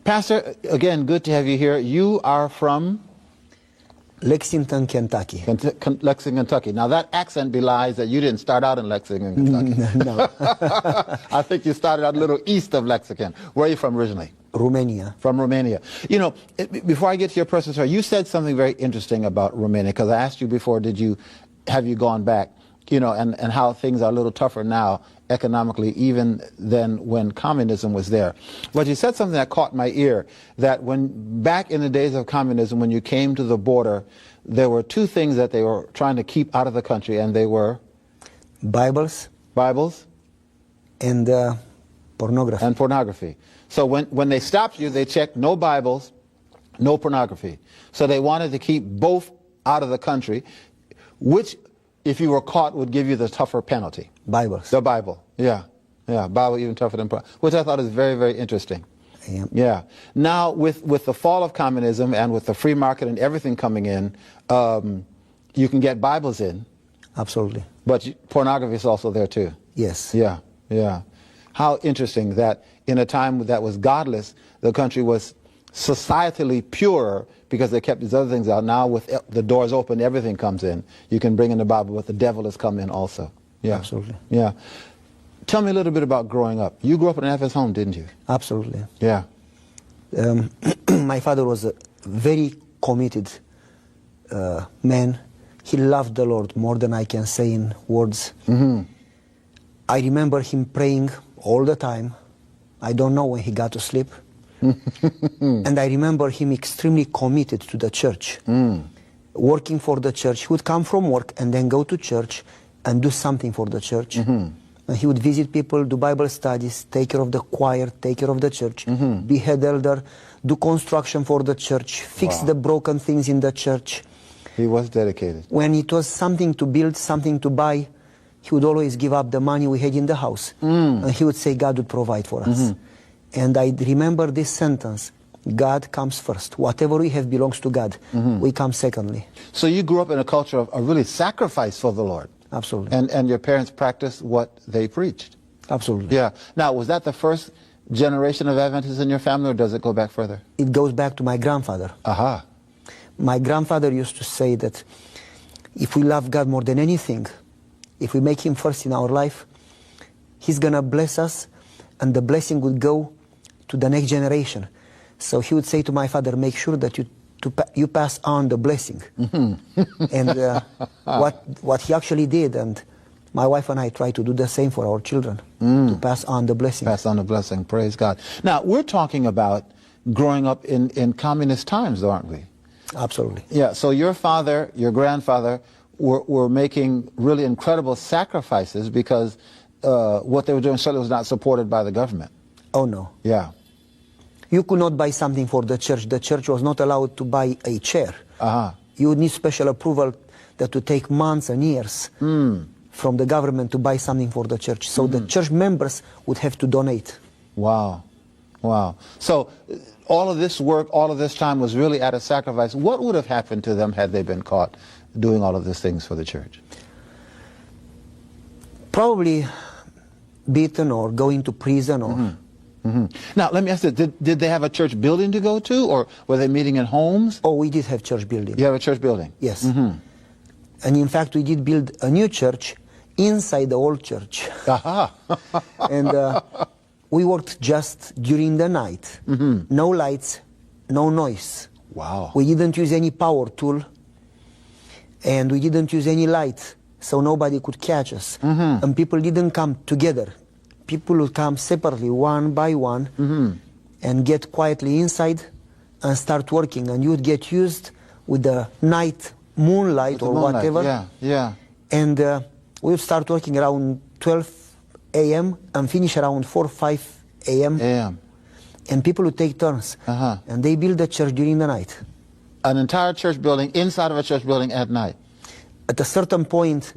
Pastor, again, good to have you here. You are from? Lexington, Kentucky. Lexington, Kentucky. Now, that accent belies that you didn't start out in Lexington, Kentucky. No. I think you started out a little east of Lexington. Where are you from originally? Romania. From Romania. You know, before I get to your personal story, you said something very interesting about Romania, because I asked you before, have you gone back, you know, and how things are a little tougher now economically even than when communism was there. But you said something that caught my ear, that when back in the days of communism, when you came to the border, there were two things that they were trying to keep out of the country, and they were? Bibles. And pornography. And pornography. So when they stopped you, they checked no Bibles, no pornography. So they wanted to keep both out of the country, which, if you were caught, would give you the tougher penalty. Bibles. The Bible, yeah. Bible even tougher than, which I thought is very, very interesting. Yeah. Now, with the fall of communism and with the free market and everything coming in, you can get Bibles in. Absolutely. But pornography is also there too. Yes. Yeah. How interesting that in a time that was godless, the country was societally purer because they kept these other things out. Now with the doors open, everything comes in. You can bring in the Bible, but the devil has come in also. Yeah. Absolutely. Yeah. Tell me a little bit about growing up. You grew up in an Adventist home, didn't you? Absolutely. Yeah. My father was a very committed man. He loved the Lord more than I can say in words. Mm-hmm. I remember him praying all the time. I don't know when he got to sleep. And I remember him extremely committed to the church, working for the church. He would come from work and then go to church and do something for the church. And he would visit people, do Bible studies, take care of the choir, take care of the church, be head elder, do construction for the church, fix the broken things in the church. He was dedicated. When it was something to build, something to buy, he would always give up the money we had in the house. And he would say God would provide for us. And I remember this sentence, God comes first. Whatever we have belongs to God. We come secondly. So you grew up in a culture of a really sacrifice for the Lord. Absolutely. And your parents practiced what they preached. Absolutely. Yeah. Now, was that the first generation of Adventists in your family, or does it go back further? It goes back to my grandfather. Aha. My grandfather used to say that if we love God more than anything, if we make him first in our life, he's going to bless us, and the blessing would go to the next generation. So he would say to my father, make sure that you pass on the blessing. And what he actually did, and my wife and I try to do the same for our children, to pass on the blessing. Pass on the blessing, praise God. Now, we're talking about growing up in communist times, aren't we? Absolutely. Yeah, so your father, your grandfather were making really incredible sacrifices because what they were doing certainly was not supported by the government. Oh, no. Yeah. You could not buy something for the church. The church was not allowed to buy a chair. You would need special approval that would take months and years from the government to buy something for the church. So the church members would have to donate. Wow. So all of this work, all of this time was really at a sacrifice. What would have happened to them had they been caught doing all of these things for the church? Probably beaten or going to prison or... Now, let me ask you, did they have a church building to go to, or were they meeting in homes? Oh, we did have church building. You have a church building? Yes. And in fact, we did build a new church inside the old church. And we worked just during the night. No lights, no noise. Wow. We didn't use any power tool, and we didn't use any light, so nobody could catch us. And people didn't come together. People would come separately, one by one, and get quietly inside and start working. And you would get used with the night moonlight or whatever. Yeah. And we would start working around 12 a.m. and finish around 4 or 5 a.m. And people would take turns. And they build a church during the night. An entire church building inside of a church building at night. At a certain point,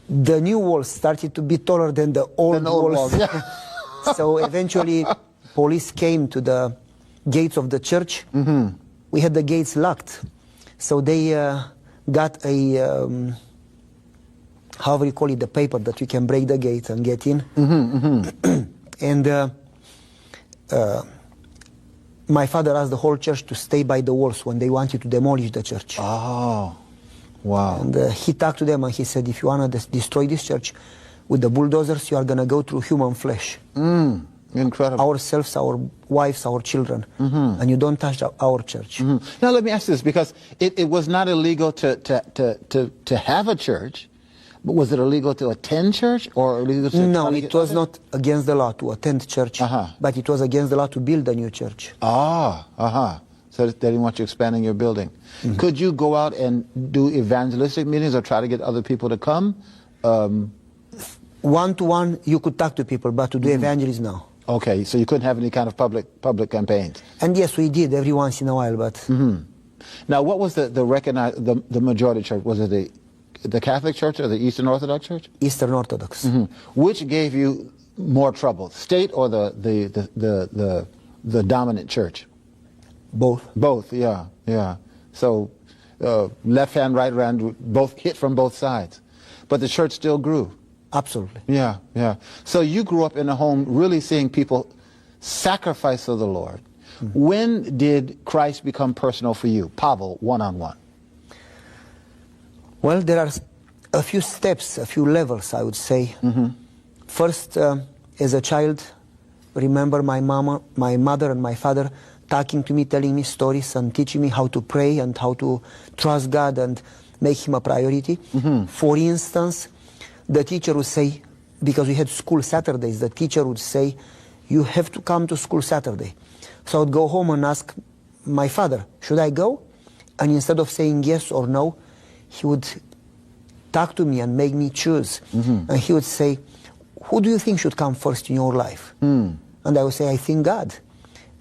the new walls started to be taller than the old walls. So eventually, police came to the gates of the church. We had the gates locked. So they got a, however you call it, the paper that you can break the gate and get in. And my father asked the whole church to stay by the walls when they wanted to demolish the church. Oh, wow. And he talked to them and he said, if you want to destroy this church with the bulldozers, you are going to go through human flesh. Incredible. Ourselves, our wives, our children. And you don't touch our church. Now let me ask this, because it was not illegal to have a church, but was it illegal to attend church, or illegal to... No, it was not against the law to attend church, but it was against the law to build a new church. So they didn't want you expanding your building. Could you go out and do evangelistic meetings or try to get other people to come? One-to-one, you could talk to people, but to do evangelism, no. Okay, so you couldn't have any kind of public campaigns. And yes, we did every once in a while, but... Now, what was the majority church? Was it the Catholic Church or the Eastern Orthodox Church? Eastern Orthodox. Which gave you more trouble, state or the dominant church? Both. Both, yeah. So left hand, right hand, both hit from both sides. But the church still grew. Absolutely. Yeah. So you grew up in a home really seeing people sacrifice for the Lord. When did Christ become personal for you, Pavel, one-on-one? Well, there are a few steps, a few levels, I would say. First, as a child, remember my mother and my father talking to me, telling me stories and teaching me how to pray and how to trust God and make Him a priority. For instance, the teacher would say, because we had school Saturdays, the teacher would say, you have to come to school Saturday. So I would go home and ask my father, should I go? And instead of saying yes or no, he would talk to me and make me choose. And he would say, who do you think should come first in your life? And I would say, I think God.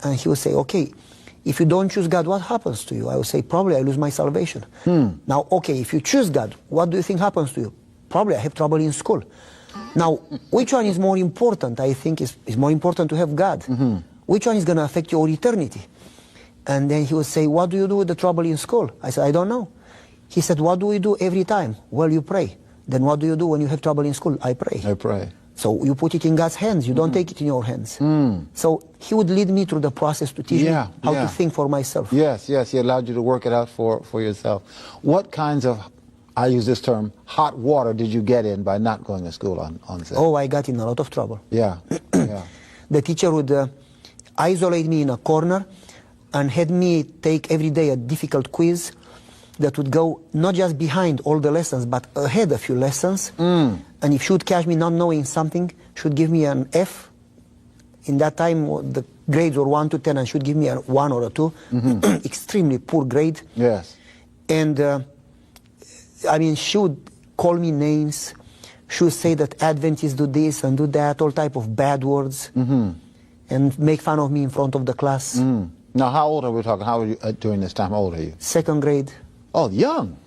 And he would say, okay, if you don't choose God, what happens to you? I would say, probably I lose my salvation. Now, okay, if you choose God, what do you think happens to you? Probably I have trouble in school. Now, which one is more important? I think it's more important to have God. Which one is going to affect your eternity? And then he would say, what do you do with the trouble in school? I said, I don't know. He said, what do we do every time? Well, you pray. Then what do you do when you have trouble in school? I pray. I pray. So you put it in God's hands. You don't take it in your hands. So he would lead me through the process to teach me how to think for myself. Yes, he allowed you to work it out for yourself. What kinds of, I use this term, hot water did you get in by not going to school on Saturday? Oh, I got in a lot of trouble. Yeah. The teacher would isolate me in a corner and had me take every day a difficult quiz that would go not just behind all the lessons, but ahead a few lessons. And if she would catch me not knowing something, she would give me an F. In that time, the grades were 1 to 10, and she would give me a 1 or a 2. Extremely poor grade. Yes. And, I mean, she would call me names. She would say that Adventists do this and do that, all type of bad words, and make fun of me in front of the class. Now, how old are we talking? How old are you during this time? How old are you? 2nd grade. Oh, young.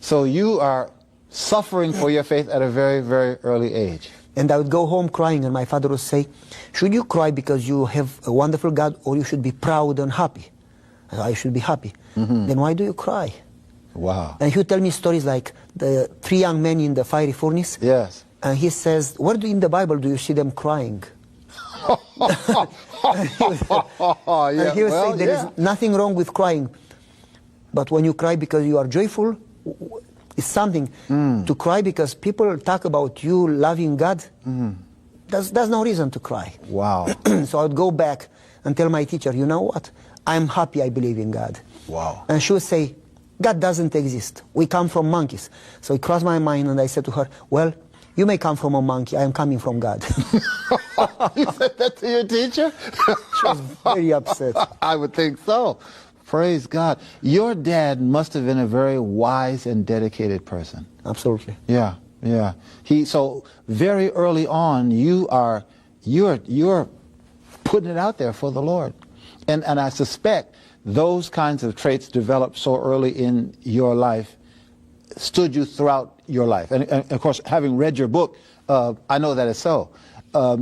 So you are suffering for your faith at a very, very early age. And I would go home crying, and my father would say, should you cry because you have a wonderful God, or you should be proud and happy? I should be happy. Then why do you cry? Wow. And he would tell me stories like the 3 young men in the fiery furnace. Yes. And he says, where in the Bible do you see them crying? And he would say, there is nothing wrong with crying. But when you cry because you are joyful, it's something. To cry because people talk about you loving God, there's no reason to cry. Wow. So I would go back and tell my teacher, you know what? I'm happy I believe in God. Wow. And she would say, God doesn't exist. We come from monkeys. So it crossed my mind, and I said to her, well, you may come from a monkey. I am coming from God. You said that to your teacher? She was very upset. I would think so. Praise God. Your dad must have been a very wise and dedicated person. Absolutely. Yeah. So very early on, you're putting it out there for the Lord. And I suspect those kinds of traits developed so early in your life stood you throughout your life. And of course, having read your book, I know that it's so.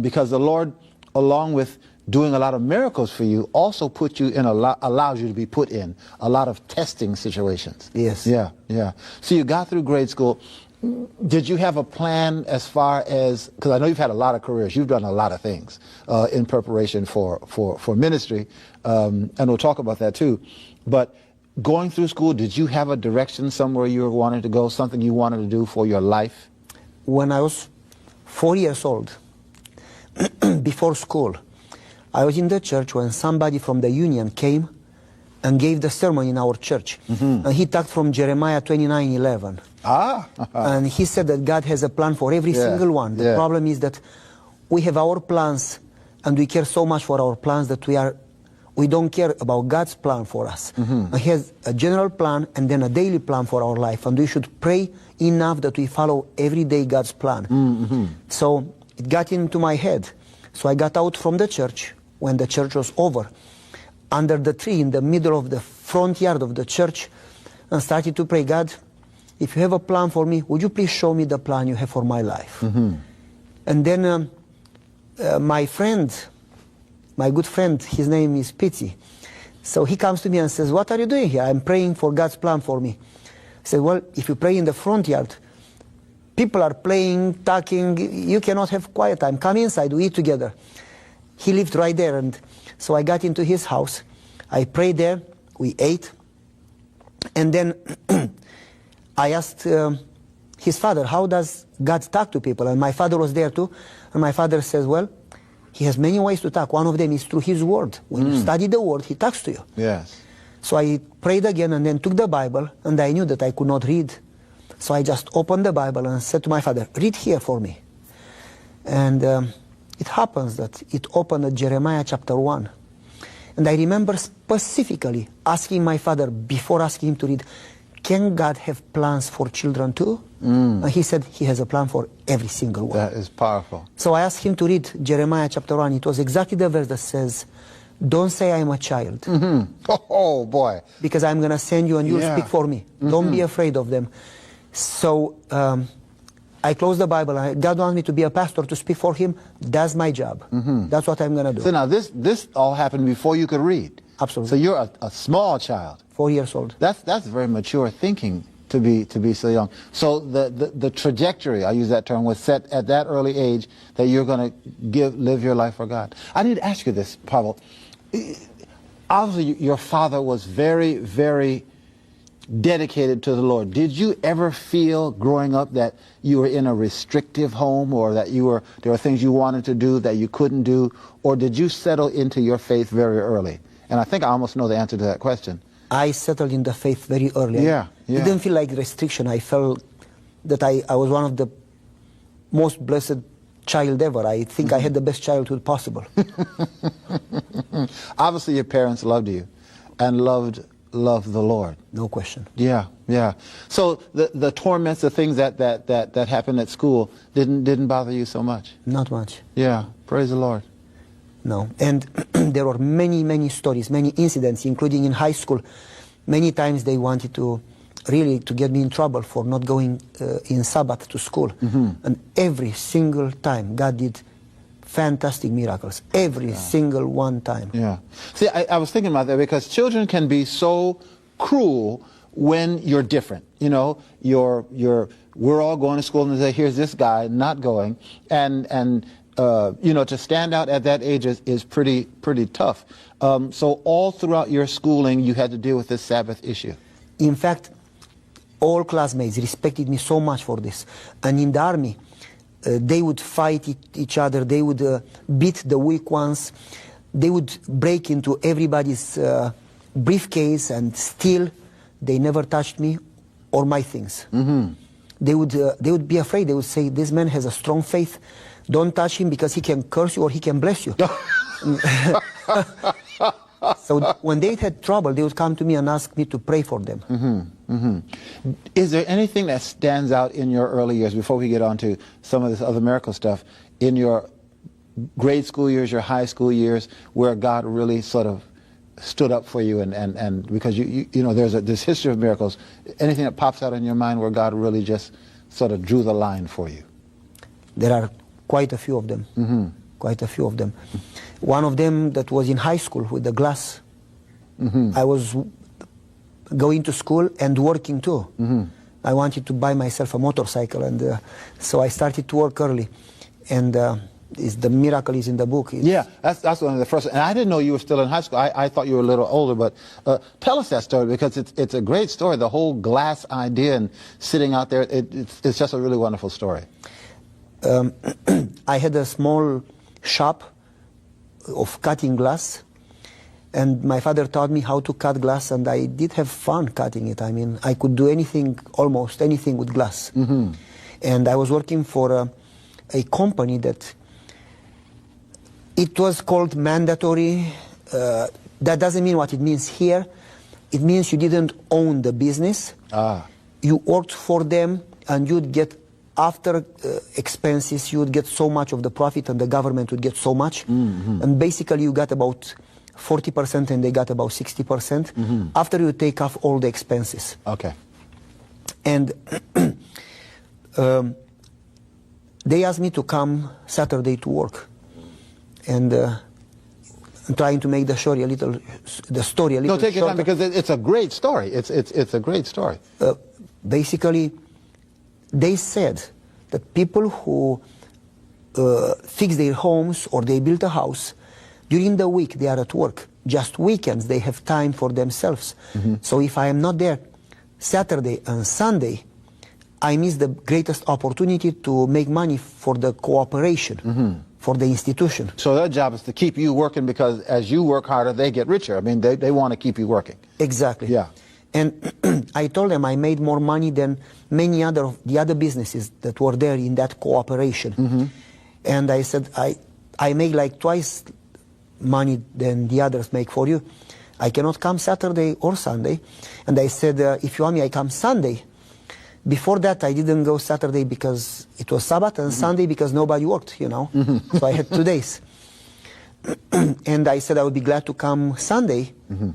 Because the Lord, along with doing a lot of miracles for you, also put you in allows you to be put in a lot of testing situations. Yes. Yeah. So you got through grade school. Did you have a plan as far as, because I know you've had a lot of careers, you've done a lot of things in preparation for ministry, and we'll talk about that too. But going through school, did you have a direction somewhere you were wanting to go, something you wanted to do for your life? When I was 4 years old, before school, I was in the church when somebody from the union came and gave the sermon in our church. And he talked from Jeremiah 29:11. And he said that God has a plan for every single one. The problem is that we have our plans and we care so much for our plans that we don't care about God's plan for us. And he has a general plan and then a daily plan for our life, and we should pray enough that we follow every day God's plan. So it got into my head. So I got out from the church when the church was over, under the tree in the middle of the front yard of the church, and started to pray, God, if you have a plan for me, would you please show me the plan you have for my life? And then my friend, my good friend, his name is Pitsy. So he comes to me and says, what are you doing here? I'm praying for God's plan for me. I said, well, if you pray in the front yard, people are playing, talking, you cannot have quiet time. Come inside, we eat together. He lived right there, and so I got into his house. I prayed there, we ate, and then I asked his father, how does God talk to people? And my father was there too, and my father says, well, he has many ways to talk. One of them is through his word. When you study the word, he talks to you. Yes. So I prayed again and then took the Bible, and I knew that I could not read. So I just opened the Bible and said to my father, read here for me. And it happens that it opened at Jeremiah chapter 1. And I remember specifically asking my father, before asking him to read, can God have plans for children too? And he said he has a plan for every single one. That is powerful. So I asked him to read Jeremiah chapter 1. It was exactly the verse that says, don't say I'm a child. Oh boy. Because I'm going to send you and you'll speak for me. Don't be afraid of them. So I closed the Bible. God wants me to be a pastor, to speak for him. That's my job. That's what I'm going to do. So now this all happened before you could read. Absolutely. So you're a small child. 4 years old. That's very mature thinking to be so young. So the trajectory, I use that term, was set at that early age that you're going to live your life for God. I need to ask you this, Pavel. Obviously, your father was very, very dedicated to the Lord. Did you ever feel growing up that you were in a restrictive home, or that there were things you wanted to do that you couldn't do, or did you settle into your faith very early? And I think I almost know the answer to that question. I settled in the faith very early. Yeah. It didn't feel like restriction. I felt that I was one of the most blessed child ever. I think I had the best childhood possible. Obviously, your parents loved you and loved the Lord. No question. Yeah. So the torments, the things that happened at school didn't bother you so much? Not much. Yeah, praise the Lord. No, and there were many stories, many incidents, including in high school. Many times they wanted to get me in trouble for not going in Sabbath to school. And every single time God did fantastic miracles. Every single one time. Yeah. See, I was thinking about that because children can be so cruel when you're different. You know, we're all going to school and they say, here's this guy not going, and you know, to stand out at that age is pretty tough. So all throughout your schooling, you had to deal with this Sabbath issue. In fact, all classmates respected me so much for this. And in the army, they would fight each other. They would beat the weak ones. They would break into everybody's briefcase and steal. They never touched me or my things. They would be afraid. They would say, this man has a strong faith. Don't touch him because he can curse you or he can bless you. So when they had trouble, they would come to me and ask me to pray for them. Is there anything that stands out in your early years, before we get on to some of this other miracle stuff, in your grade school years, your high school years, where God really sort of stood up for you, and because you know there's this history of miracles, anything that pops out in your mind where God really just sort of drew the line for you? There are quite a few of them. Quite a few of them. One of them that was in high school with the glass. I was going to school and working too. I wanted to buy myself a motorcycle, and so I started to work early. And the miracle is in the book. Yeah, that's one of the first. And I didn't know you were still in high school. I thought you were a little older, but tell us that story, because it's a great story. The whole glass idea and sitting out there, it's just a really wonderful story. I had a small shop of cutting glass, and my father taught me how to cut glass, and I did have fun cutting it. I mean, I could do anything, almost anything with glass. Mm-hmm. And I was working for a company that it was called mandatory. That doesn't mean what it means here. It means you didn't own the business. You worked for them, and you'd get, after expenses, you would get so much of the profit, and the government would get so much. Mm-hmm. And basically you got about 40%, and they got about 60%. Mm-hmm. After you take off all the expenses. Okay. And they asked me to come Saturday to work. And I'm trying to make the story a little shorter. No, take your time, because it's a great story. It's a great story. Basically, they said that people who fix their homes or they build a house, during the week they are at work. Just weekends they have time for themselves. Mm-hmm. So if I am not there Saturday and Sunday, I miss the greatest opportunity to make money for the cooperation, mm-hmm. for the institution. So their job is to keep you working, because as you work harder, they get richer. I mean, they want to keep you working. Exactly. Yeah. And I told them I made more money than many the other businesses that were there in that cooperation. Mm-hmm. And I said, I make like twice money than the others make for you. I cannot come Saturday or Sunday. And I said, if you want me, I come Sunday. Before that, I didn't go Saturday because it was Sabbath, and mm-hmm. Sunday because nobody worked, you know. Mm-hmm. So I had 2 days. And I said I would be glad to come Sunday. Mm-hmm.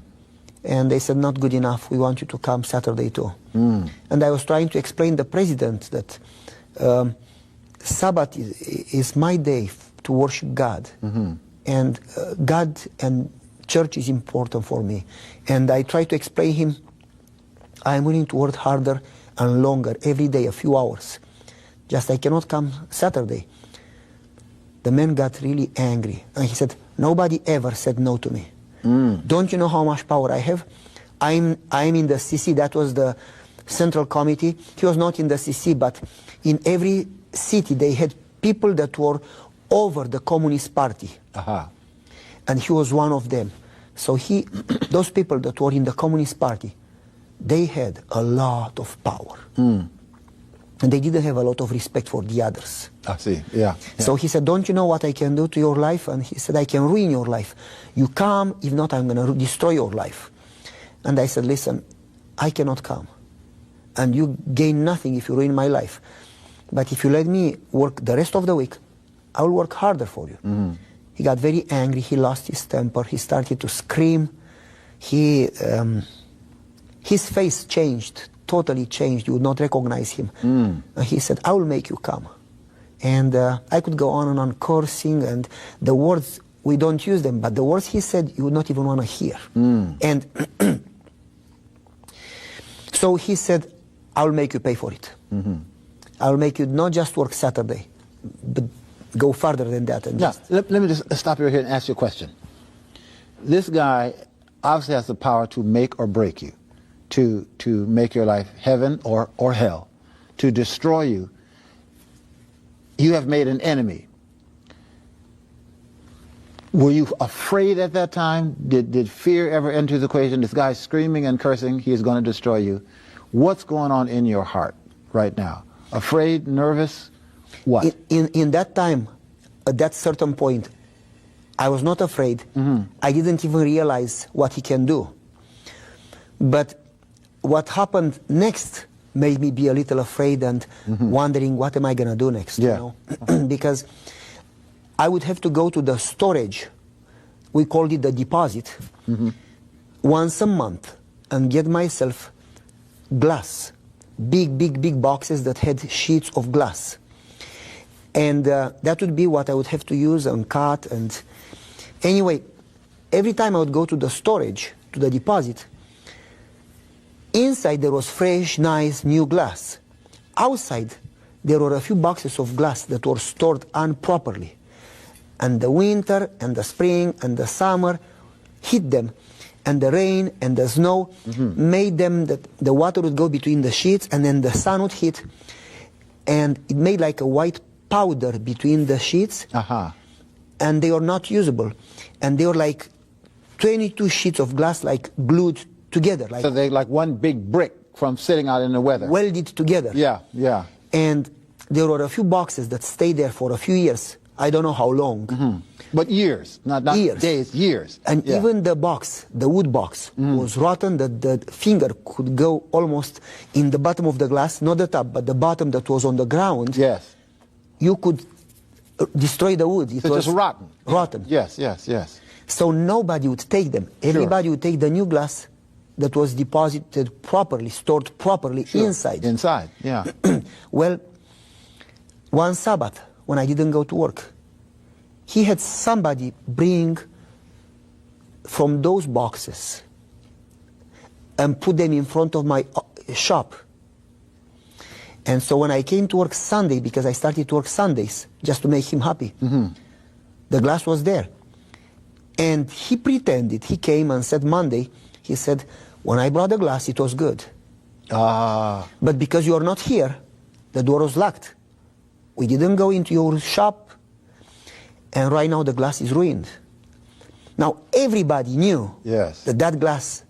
And they said, not good enough. We want you to come Saturday too. Mm. And I was trying to explain the president that Sabbath is my day to worship God. Mm-hmm. And God and church is important for me. And I tried to explain him, I'm willing to work harder and longer, every day, a few hours. Just I cannot come Saturday. The man got really angry. And he said, nobody ever said no to me. Mm. Don't you know how much power I have? I'm in the CC, that was the Central Committee. He was not in the CC, but in every city they had people that were over the Communist Party. Uh-huh. And he was one of them. So those people that were in the Communist Party, they had a lot of power. Mm. And they didn't have a lot of respect for the others. I see, yeah. So he said, don't you know what I can do to your life? And he said, I can ruin your life. You come, if not, I'm going to destroy your life. And I said, listen, I cannot come. And you gain nothing if you ruin my life. But if you let me work the rest of the week, I will work harder for you. Mm-hmm. He got very angry. He lost his temper. He started to scream. His face changed, totally changed. You would not recognize him. Mm. And he said, I will make you come. And I could go on and on cursing, and the words, we don't use them, but the words he said, you would not even want to hear. Mm. And so he said, I will make you pay for it. Mm-hmm. I will make you not just work Saturday, but go farther than that. And now, let me just stop you here and ask you a question. This guy obviously has the power to make or break you, to make your life heaven or hell, to destroy you. You have made an enemy. Were you afraid at that time? Did fear ever enter the equation? This guy's screaming and cursing, he is going to destroy you. What's going on in your heart right now? Afraid, nervous, what? In that time, at that certain point, I was not afraid. Mm-hmm. I didn't even realize what he can do. But what happened next made me be a little afraid and mm-hmm. wondering, what am I going to do next? Yeah. You know? Because I would have to go to the storage, we called it the deposit, mm-hmm. once a month and get myself glass, big boxes that had sheets of glass. And that would be what I would have to use and cut. And anyway, every time I would go to the storage, to the deposit, Inside there was fresh, nice, new glass. Outside there were a few boxes of glass that were stored improperly. And the winter and the spring and the summer hit them. And the rain and the snow made them that the water would go between the sheets, and then the sun would hit, and it made like a white powder between the sheets, and they were not usable. And they were like 22 sheets of glass like glued together. Like, so they're like one big brick from sitting out in the weather. Welded together. Yeah, yeah. And there were a few boxes that stayed there for a few years. I don't know how long. But years, not years. Days, years. And even the box, the wood box, was rotten, that the finger could go almost in the bottom of the glass, not the top, but the bottom that was on the ground. Yes. You could destroy the wood. It was was just rotten. Rotten. Yes, yes, yes. So nobody would take them. Everybody would take the new glass that was deposited properly, stored properly inside. Inside, yeah. Well, one Sabbath, when I didn't go to work, he had somebody bring from those boxes and put them in front of my shop. And so when I came to work Sunday, because I started to work Sundays just to make him happy, the glass was there. And he pretended, he came and said Monday, he said, when I brought the glass, it was good. But because you are not here, the door was locked. We didn't go into your shop, and right now the glass is ruined. Now everybody knew that that glass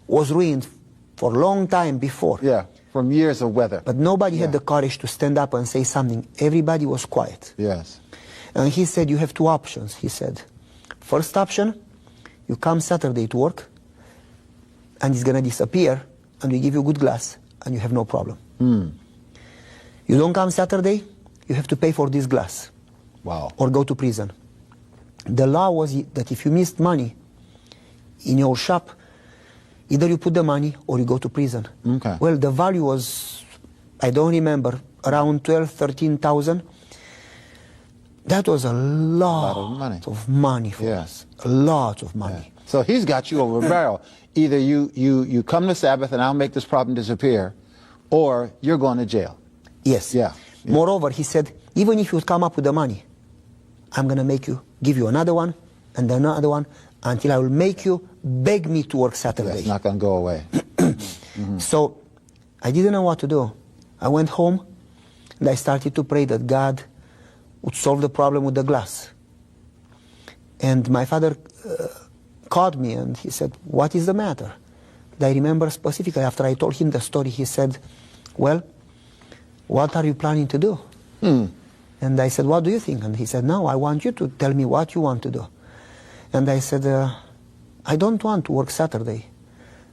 was ruined for a long time before. Yeah, from years of weather. But nobody had the courage to stand up and say something. Everybody was quiet. Yes. And he said, you have two options, he said. First option, you come Saturday to work, and it's going to disappear, and we give you good glass, and you have no problem. You don't come Saturday, you have to pay for this glass. Wow. Or go to prison. The law was that if you missed money in your shop, either you put the money or you go to prison. Okay. Well, the value was, I don't remember, around 12,000, 13,000. That was a lot of money for us. A lot of money. Yeah. So he's got you over a barrel. Either you come to Sabbath and I'll make this problem disappear, or you're going to jail. Yes. Yeah. Moreover, he said, even if you come up with the money, I'm going to give you another one and another one until I will make you beg me to work Saturday. It's not going to go away. So I didn't know what to do. I went home and I started to pray that God would solve the problem with the glass. And my father called me and he said, what is the matter? And I remember specifically after I told him the story, he said, well, what are you planning to do? And I said, what do you think? And he said, no, I want you to tell me what you want to do. And I said, I don't want to work Saturday.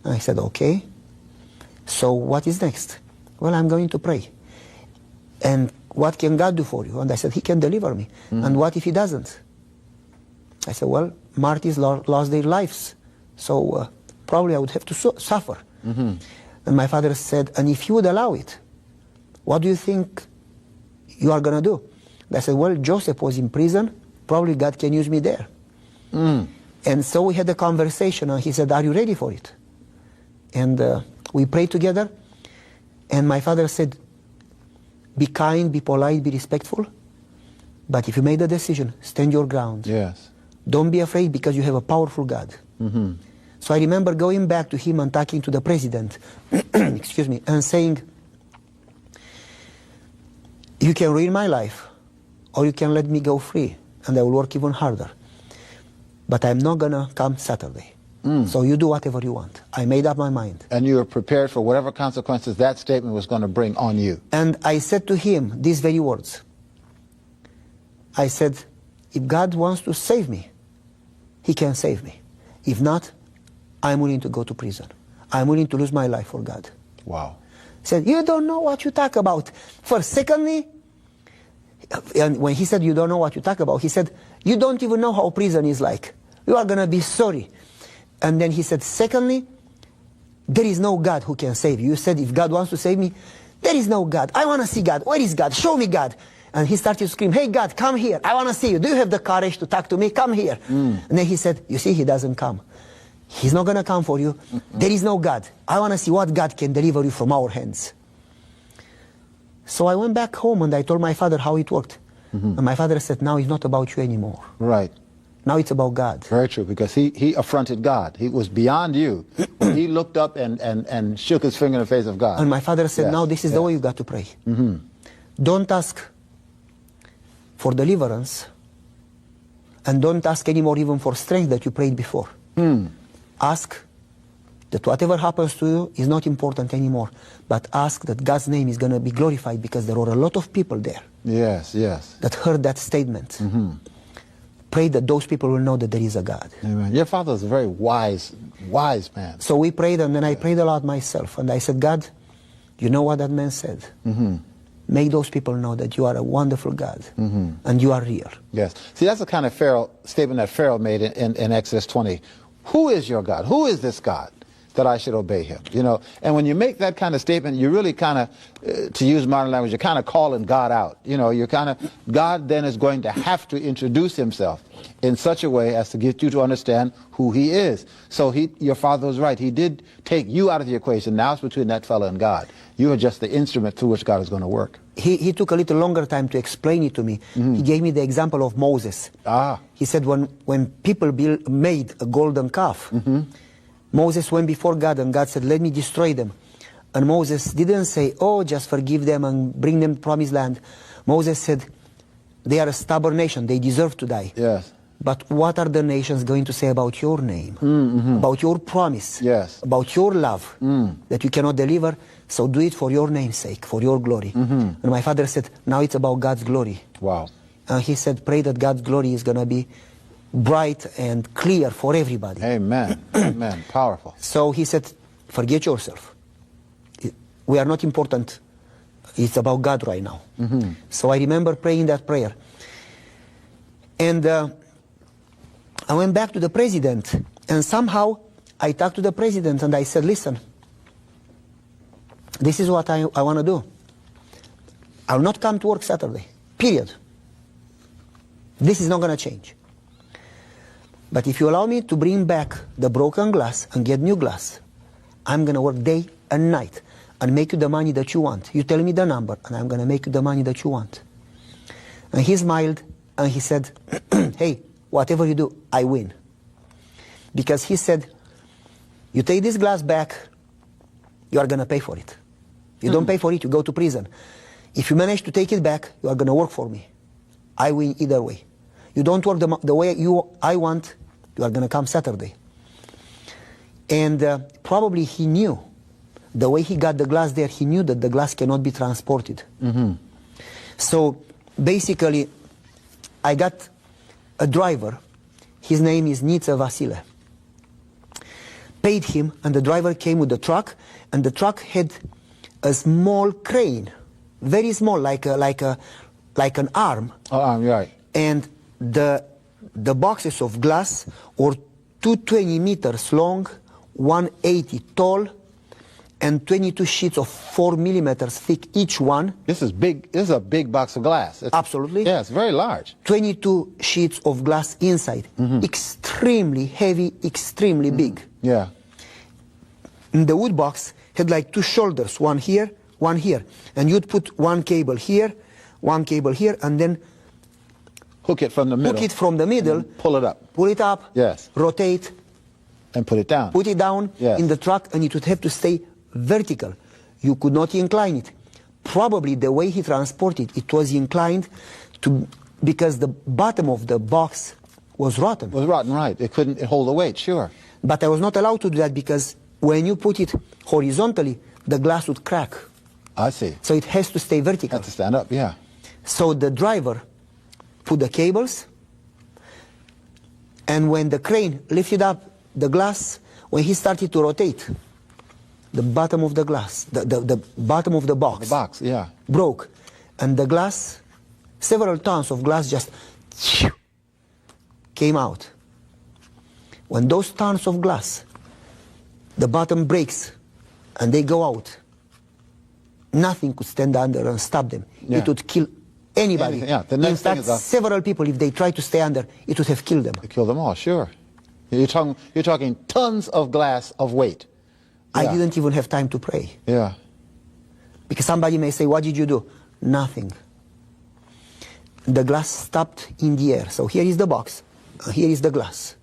And I said, okay. So what is next? Well, I'm going to pray. And what can God do for you? And I said, he can deliver me. And what if he doesn't? I said, well, martyrs lost their lives. So probably I would have to suffer. And my father said, and if you would allow it, what do you think you are going to do? And I said, well, Joseph was in prison. Probably God can use me there. And so we had a conversation, and he said, are you ready for it? And we prayed together. And my father said, be kind, be polite, be respectful. But if you made a decision, stand your ground. Yes. Don't be afraid, because you have a powerful God. So I remember going back to him and talking to the president, excuse me, and saying, you can ruin my life, or you can let me go free, and I will work even harder. But I'm not going to come Saturday. So you do whatever you want. I made up my mind. And you were prepared for whatever consequences that statement was going to bring on you. And I said to him these very words. I said, if God wants to save me, he can save me. If not, I'm willing to go to prison. I'm willing to lose my life for God. Wow. He said, you don't know what you talk about. First, secondly, and when he said you don't know what you talk about, he said, you don't even know how prison is like. You are going to be sorry. And then he said, secondly, there is no God who can save you. You said, if God wants to save me, there is no God. I want to see God. Where is God? Show me God. And he started to scream, hey, God, come here. I want to see you. Do you have the courage to talk to me? Come here. And then he said, you see, he doesn't come. He's not going to come for you. There is no God. I want to see what God can deliver you from our hands. So I went back home and I told my father how it worked. And my father said, now it's not about you anymore. Right. Now it's about God. Very true, because he affronted God. He was beyond you. He looked up and shook his finger in the face of God. And my father said, Yes, now this is the way you got to pray. Don't ask for deliverance, and don't ask anymore even for strength that you prayed before. Ask that whatever happens to you is not important anymore, but ask that God's name is going to be glorified, because there are a lot of people there Yes, yes. that heard that statement. Pray that those people will know that there is a God. Amen. Your father is a very wise man. So we prayed, and then I prayed a lot myself. And I said, God, you know what that man said? Make those people know that you are a wonderful God, and you are real. Yes. See, that's the kind of statement that Pharaoh made in Exodus 20. Who is your God? Who is this God that I should obey him? You know, and when you make that kind of statement, you really kind of, to use modern language, you're kind of calling God out. You know, you're kind of, God then is going to have to introduce himself in such a way as to get you to understand who he is. So your father was right. He did take you out of the equation. Now it's between that fellow and God. You are just the instrument through which God is going to work. He took a little longer time to explain it to me. He gave me the example of Moses. He said when people made a golden calf, Moses went before God, and God said, let me destroy them. And Moses didn't say, oh, just forgive them and bring them to promised land. Moses said, they are a stubborn nation. They deserve to die. Yes. But what are the nations going to say about your name, about your promise, about your love that you cannot deliver? So do it for your name's sake, for your glory. And my father said, now it's about God's glory. Wow. And he said, pray that God's glory is going to be bright and clear for everybody. Amen. Amen. Powerful. So he said, forget yourself. We are not important. It's about God right now. So I remember praying that prayer. And I went back to the president, and somehow I talked to the president and I said, listen, this is what I want to do. I'll not come to work Saturday, period. This is not going to change. But if you allow me to bring back the broken glass and get new glass, I'm going to work day and night and make you the money that you want. You tell me the number, and I'm going to make you the money that you want. And he smiled, and he said, hey, whatever you do, I win. Because he said, you take this glass back, you are going to pay for it. You don't pay for it, you go to prison. If you manage to take it back, you are going to work for me. I win either way. You don't work the way I want, you are going to come Saturday. And probably he knew, the way he got the glass there, he knew that the glass cannot be transported. So basically, I got a driver, his name is Nitsa Vasile. Paid him, and the driver came with the truck, and the truck had a small crane, very small, like an arm. Right. And the boxes of glass were 220 meters long, 180 tall, and 22 sheets of 4 millimeters thick each one. This is big. This is a big box of glass. Absolutely. Yeah, it's very large. 22 sheets of glass inside. Extremely heavy, extremely big. Yeah. And the wood box had like two shoulders, one here, one here. And you'd put one cable here, and then hook it from the middle. Hook it from the middle. Pull it up. Pull it up. Yes. Rotate. And put it down. Put it down in the truck, and it would have to stay vertical. You could not incline it. Probably the way he transported it was inclined because the bottom of the box was rotten. It was rotten, right. It couldn't hold the weight, sure. But I was not allowed to do that because when you put it horizontally, the glass would crack. I see. So it has to stay vertical. Has to stand up, yeah. So the driver put the cables, and when the crane lifted up the glass, when he started to rotate, the bottom of the glass, the bottom of the box, broke. And the glass, several tons of glass just came out. When those tons of glass, the bottom breaks and they go out, nothing could stand under and stop them. It would kill anybody. The next In fact, several people, if they tried to stay under, it would have killed them. It killed them all, sure. You're talking tons of glass of weight. I Yeah. didn't even have time to pray. Yeah. Because somebody may say, what did you do? Nothing. The glass stopped in the air. So here is the box. Here is the glass.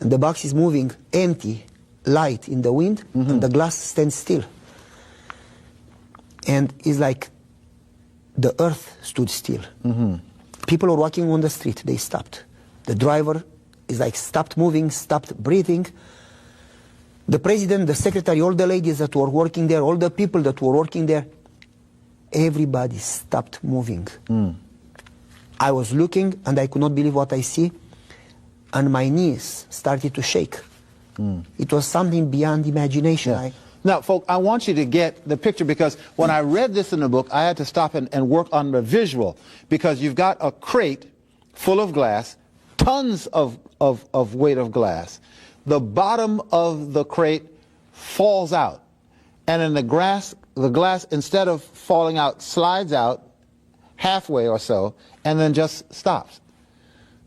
And the box is moving empty, light in the wind, and the glass stands still. And it's like the earth stood still. People were walking on the street, they stopped. The driver is like stopped moving, stopped breathing. The president, the secretary, all the ladies that were working there, all the people that were working there, everybody stopped moving. I was looking and I could not believe what I see, and my knees started to shake. It was something beyond imagination. Yeah. Now, folks, I want you to get the picture, because when I read this in the book, I had to stop and work on the visual, because you've got a crate full of glass, tons of weight of glass. The bottom of the crate falls out, and then the glass, instead of falling out, slides out halfway or so, and then just stops.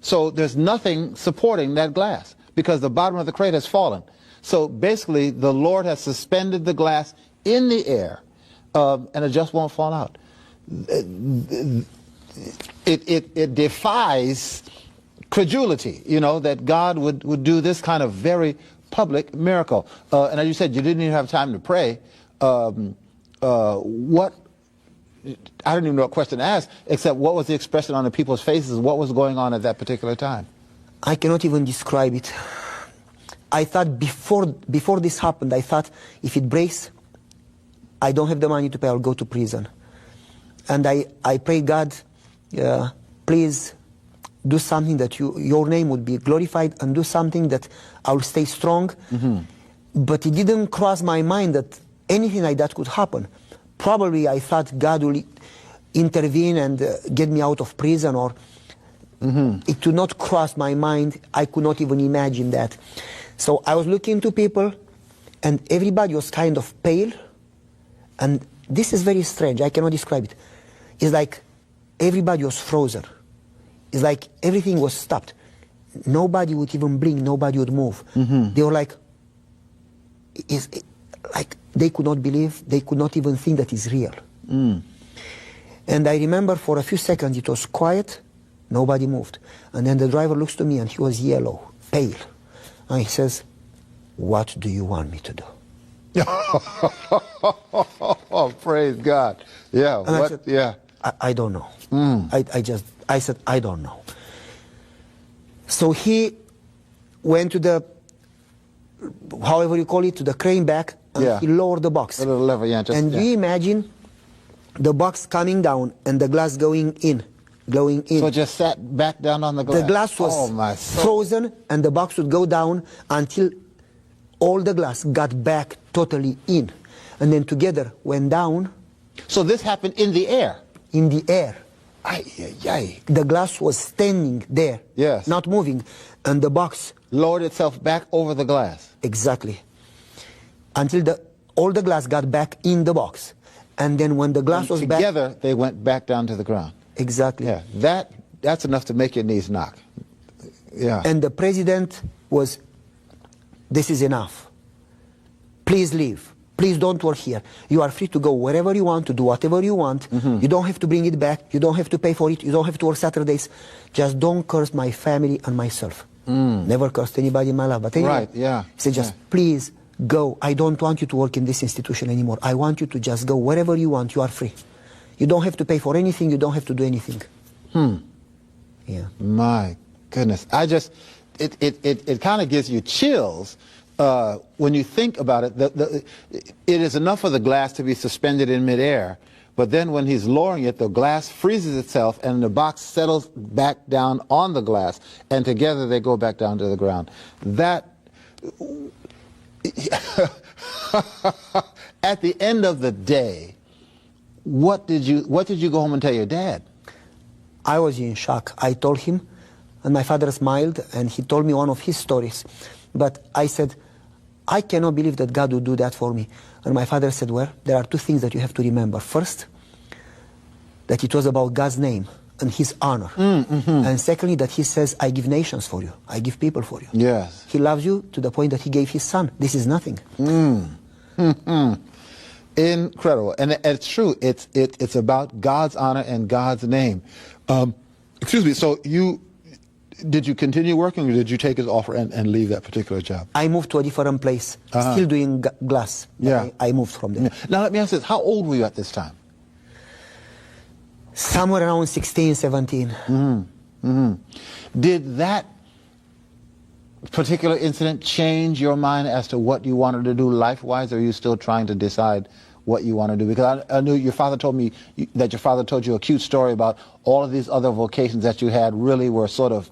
So there's nothing supporting that glass, because the bottom of the crate has fallen. So basically, the Lord has suspended the glass in the air, and it just won't fall out. It defies credulity, you know, that God would do this kind of very public miracle. And as you said, you didn't even have time to pray. What, I don't even know what question to ask, except what was the expression on the people's faces? What was going on at that particular time? I cannot even describe it. I thought before this happened, I thought if it breaks, I don't have the money to pay, I'll go to prison. And I pray, God, please do something that your name would be glorified, and do something that I will stay strong. But it didn't cross my mind that anything like that could happen. Probably I thought God will intervene and get me out of prison, or it did not cross my mind. I could not even imagine that. So I was looking to people, and everybody was kind of pale. And this is very strange. I cannot describe it. It's like everybody was frozen. It's like everything was stopped. Nobody would even blink. Nobody would move. They were like they could not believe. They could not even think that it's real. And I remember for a few seconds it was quiet. Nobody moved. And then the driver looks to me, and he was yellow, pale. And he says, "What do you want me to do?" Oh, praise God. Yeah. And I said, I don't know. I said, I don't know. So he went to the, however you call it, to the crane back, and he lowered the box. A little lever, and you imagine the box coming down and the glass going in. So it just sat back down on the glass? The glass was frozen, and the box would go down until all the glass got back totally in. And then together went down. So this happened in the air? In the air. Ay. The glass was standing there, not moving, and the box lowered itself back over the glass. Exactly. Until all the glass got back in the box. And then when the glass was together, back, they went back down to the ground. Exactly. Yeah, that's enough to make your knees knock. Yeah. And the president was, "This is enough. Please leave. Please don't work here. You are free to go wherever you want, to do whatever you want. You don't have to bring it back. You don't have to pay for it. You don't have to work Saturdays. Just don't curse my family and myself." Never cursed anybody in my life. But anyway, he said, "Just please go. I don't want you to work in this institution anymore. I want you to just go wherever you want. You are free. You don't have to pay for anything. You don't have to do anything." Yeah. My goodness. It kind of gives you chills when you think about it. It is enough for the glass to be suspended in midair, but then when he's lowering it, the glass freezes itself and the box settles back down on the glass, and together they go back down to the ground. That at the end of the day, what did you go home and tell your dad? I was in shock. I told him, and my father smiled, and he told me one of his stories. But I said, "I cannot believe that God would do that for me." And my father said, "Well, there are two things that you have to remember. First, that it was about God's name, in his honor. And secondly, that he says, I give nations for you. I give people for you. Yes. He loves you to the point that he gave his son. This is nothing. Incredible. And it's true. It's about God's honor and God's name. Excuse me. So did you continue working, or did you take his offer and leave that particular job? I moved to a different place, still doing glass. Yeah. I moved from there. Now let me ask this. How old were you at this time? Somewhere around 16, 17. Did that particular incident change your mind as to what you wanted to do life-wise, or are you still trying to decide what you want to do? Because I knew your father told me that your father told you a cute story about all of these other vocations that you had really were sort of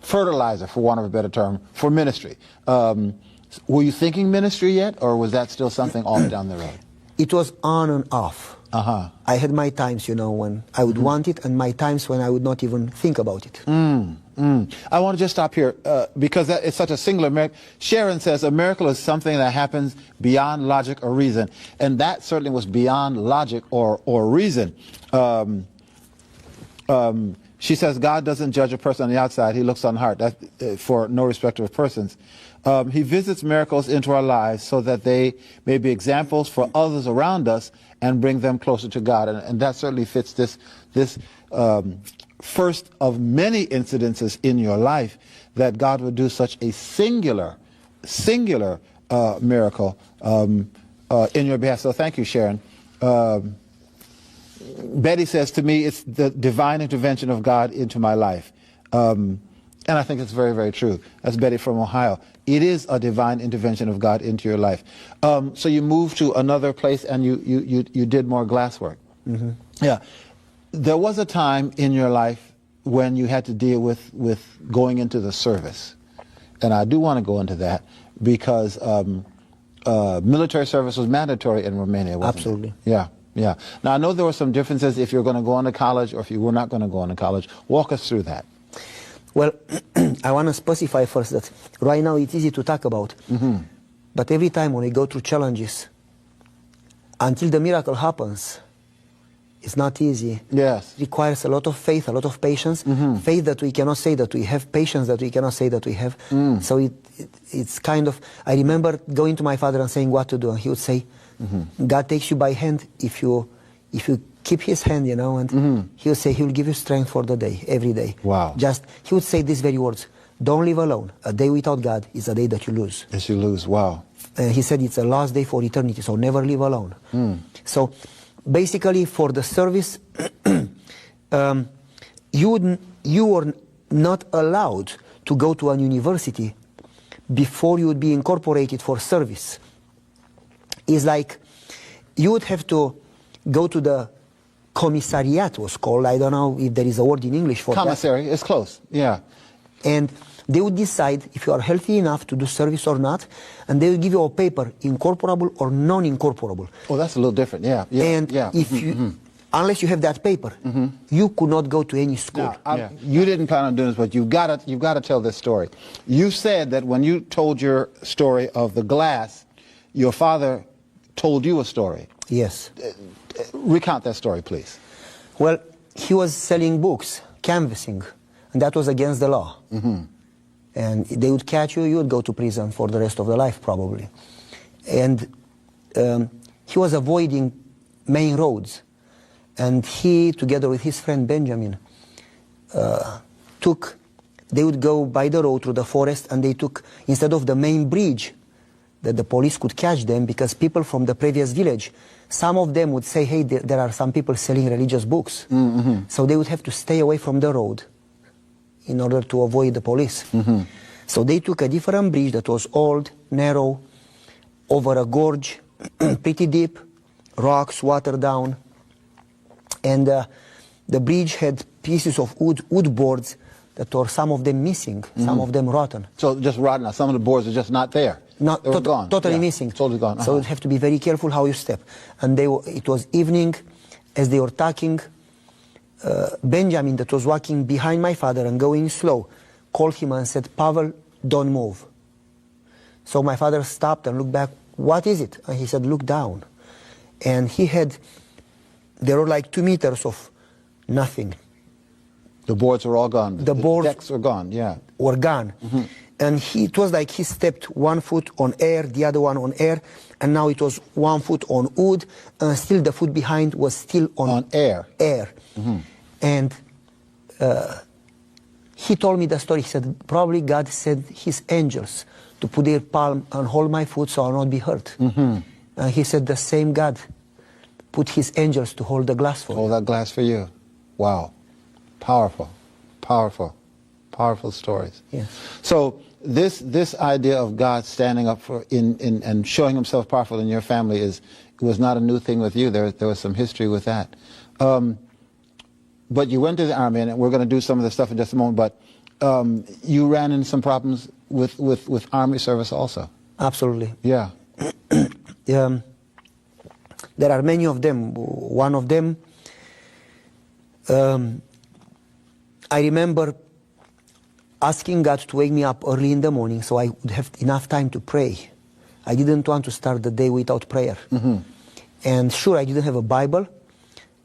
fertilizer, for want of a better term, for ministry. Were you thinking ministry yet, or was that still something off down the road? It was on and off. I had my times, when I would want it, and my times when I would not even think about it. I want to just stop here because it's such a singular miracle. Sharon says a miracle is something that happens beyond logic or reason, and that certainly was beyond logic or reason. She says God doesn't judge a person on the outside; He looks on the heart. That's for no respect of persons. He visits miracles into our lives so that they may be examples for others around us and bring them closer to God. And that certainly fits this first of many incidences in your life, that God would do such a singular miracle in your behalf. So thank you, Sharon. Betty says to me, it's the divine intervention of God into my life. And I think it's very, very true. That's Betty from Ohio. It is a divine intervention of God into your life. So you moved to another place and you did more glasswork. Yeah. There was a time in your life when you had to deal with going into the service. And I do want to go into that because military service was mandatory in Romania, wasn't Absolutely. it? Yeah. Yeah. Now, I know there were some differences if you're going to go on to college or if you were not going to go on to college. Walk us through that. Well, I want to specify first that right now it's easy to talk about. But every time when we go through challenges, until the miracle happens, it's not easy. Yes. It requires a lot of faith, a lot of patience. Faith that we cannot say that we have, patience that we cannot say that we have. So it's kind of, I remember going to my father and saying what to do, and he would say, God takes you by hand if you keep his hand, and he would say he will give you strength for the day, every day. Wow. He would say these very words, don't live alone. A day without God is a day that you lose. Yes, you lose. Wow. He said it's a last day for eternity, so never live alone. So basically for the service, you were not allowed to go to a university before you would be incorporated for service. It's like you would have to go to the commissariat, was called. I don't know if there is a word in English for Commissary, that. it's close, yeah. And they would decide if you are healthy enough to do service or not, and they will give you a paper, incorporable or non-incorporable. Oh, that's a little different, yeah. And if you, unless you have that paper, you could not go to any school. Now, you didn't plan on doing this, but you've got to tell this story. You said that when you told your story of the glass, your father told you a story. Yes. Recount that story, please. Well, he was selling books, canvassing, and that was against the law. And they would catch you, you would go to prison for the rest of your life, probably. And he was avoiding main roads. And he, together with his friend Benjamin, they would go by the road through the forest, and they took, instead of the main bridge, that the police could catch them, because people from the previous village, some of them would say, hey, there are some people selling religious books. So they would have to stay away from the road in order to avoid the police. So they took a different bridge that was old, narrow, over a gorge, pretty deep, rocks, water down. And the bridge had pieces of wood boards that were some of them missing, some of them rotten. So just rotten. Now, some of the boards are just not there. Not they were gone. Totally missing. Totally gone. So you have to be very careful how you step. And it was evening, as they were talking, Benjamin, that was walking behind my father and going slow, called him and said, Pavel, don't move. So my father stopped and looked back, what is it? And he said, look down. And there were like 2 meters of nothing. The boards were all gone. The boards decks were gone, yeah. Were gone. And it was like he stepped one foot on air, the other one on air, and now it was one foot on wood, and still the foot behind was still on air. And he told me the story. He said, probably God sent his angels to put their palm and hold my foot so I'll not be hurt. And he said the same God put his angels to hold the glass for you. Hold that glass for you. Wow. Powerful, powerful, powerful stories. Yes. So this idea of God standing up for and showing himself powerful in your family was not a new thing with you. There was some history with that. But you went to the army, and we're going to do some of the stuff in just a moment, but you ran into some problems with army service also. Absolutely. Yeah. There are many of them. One of them, I remember asking God to wake me up early in the morning so I would have enough time to pray. I didn't want to start the day without prayer. And sure, I didn't have a Bible,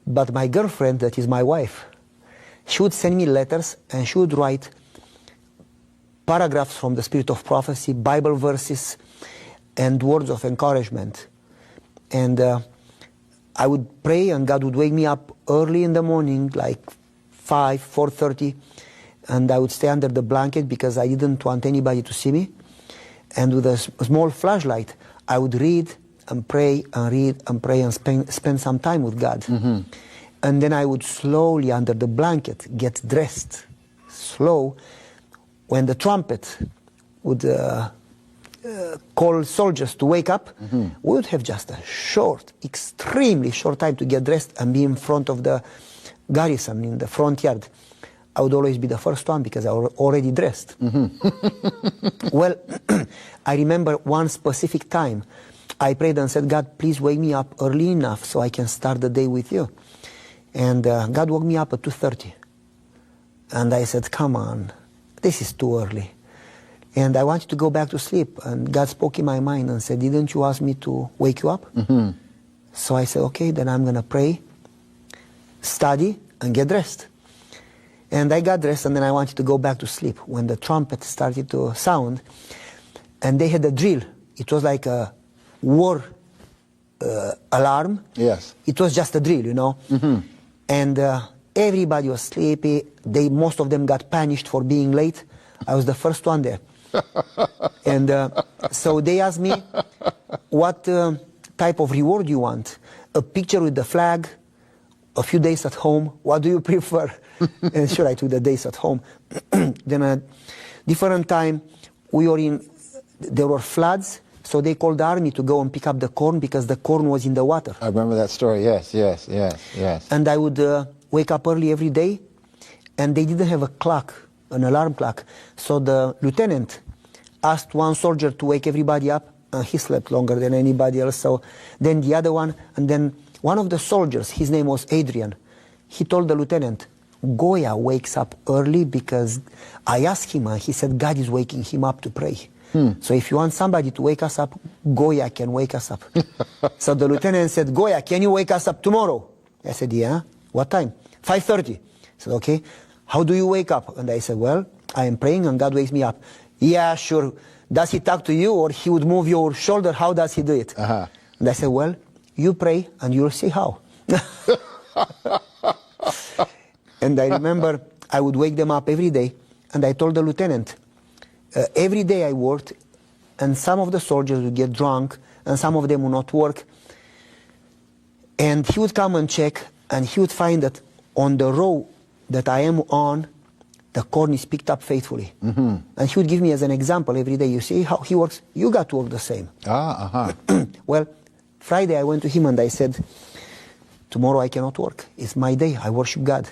but my girlfriend, that is my wife, she would send me letters and she would write paragraphs from the Spirit of Prophecy, Bible verses, and words of encouragement. And I would pray and God would wake me up early in the morning, like 4:30, and I would stay under the blanket because I didn't want anybody to see me. And with a small flashlight, I would read and pray and read and pray and spend some time with God. And then I would slowly, under the blanket, get dressed. Slow. When the trumpet would call soldiers to wake up, we would have just a short, extremely short time to get dressed and be in front of the garrison in the front yard. I would always be the first one because I was already dressed. Well, I remember one specific time I prayed and said, God, please wake me up early enough so I can start the day with you. And God woke me up at 2:30. And I said, come on, this is too early. And I wanted to go back to sleep. And God spoke in my mind and said, didn't you ask me to wake you up? So I said, okay, then I'm going to pray, study, and get dressed. And I got dressed, and then I wanted to go back to sleep when the trumpet started to sound. And they had a drill. It was like a war alarm. Yes. It was just a drill, you know. And everybody was sleepy. Most of them got punished for being late. I was the first one there. And so they asked me, what type of reward you want? A picture with the flag, a few days at home, what do you prefer? And sure, I took the days at home. Then a different time, there were floods, so they called the army to go and pick up the corn because the corn was in the water. I remember that story, yes. And I would wake up early every day, and they didn't have a clock, an alarm clock. So the lieutenant asked one soldier to wake everybody up, and he slept longer than anybody else. So then the other one, and then one of the soldiers, his name was Adrian, he told the lieutenant, Goia wakes up early because I asked him, and he said God is waking him up to pray. So if you want somebody to wake us up, Goia can wake us up. So the lieutenant said, Goia, can you wake us up tomorrow? I said, yeah. What time? 5:30. He said, okay. How do you wake up? And I said, well, I am praying and God wakes me up. Yeah, sure. Does he talk to you or he would move your shoulder? How does he do it? And I said, well, you pray and you'll see how. And I remember I would wake them up every day, and I told the lieutenant, every day I worked, and some of the soldiers would get drunk, and some of them would not work. And he would come and check, and he would find that on the row that I am on, the corn is picked up faithfully. And he would give me as an example every day, you see how he works, you got to work the same. Well, Friday I went to him and I said, tomorrow I cannot work. It's my day. I worship God.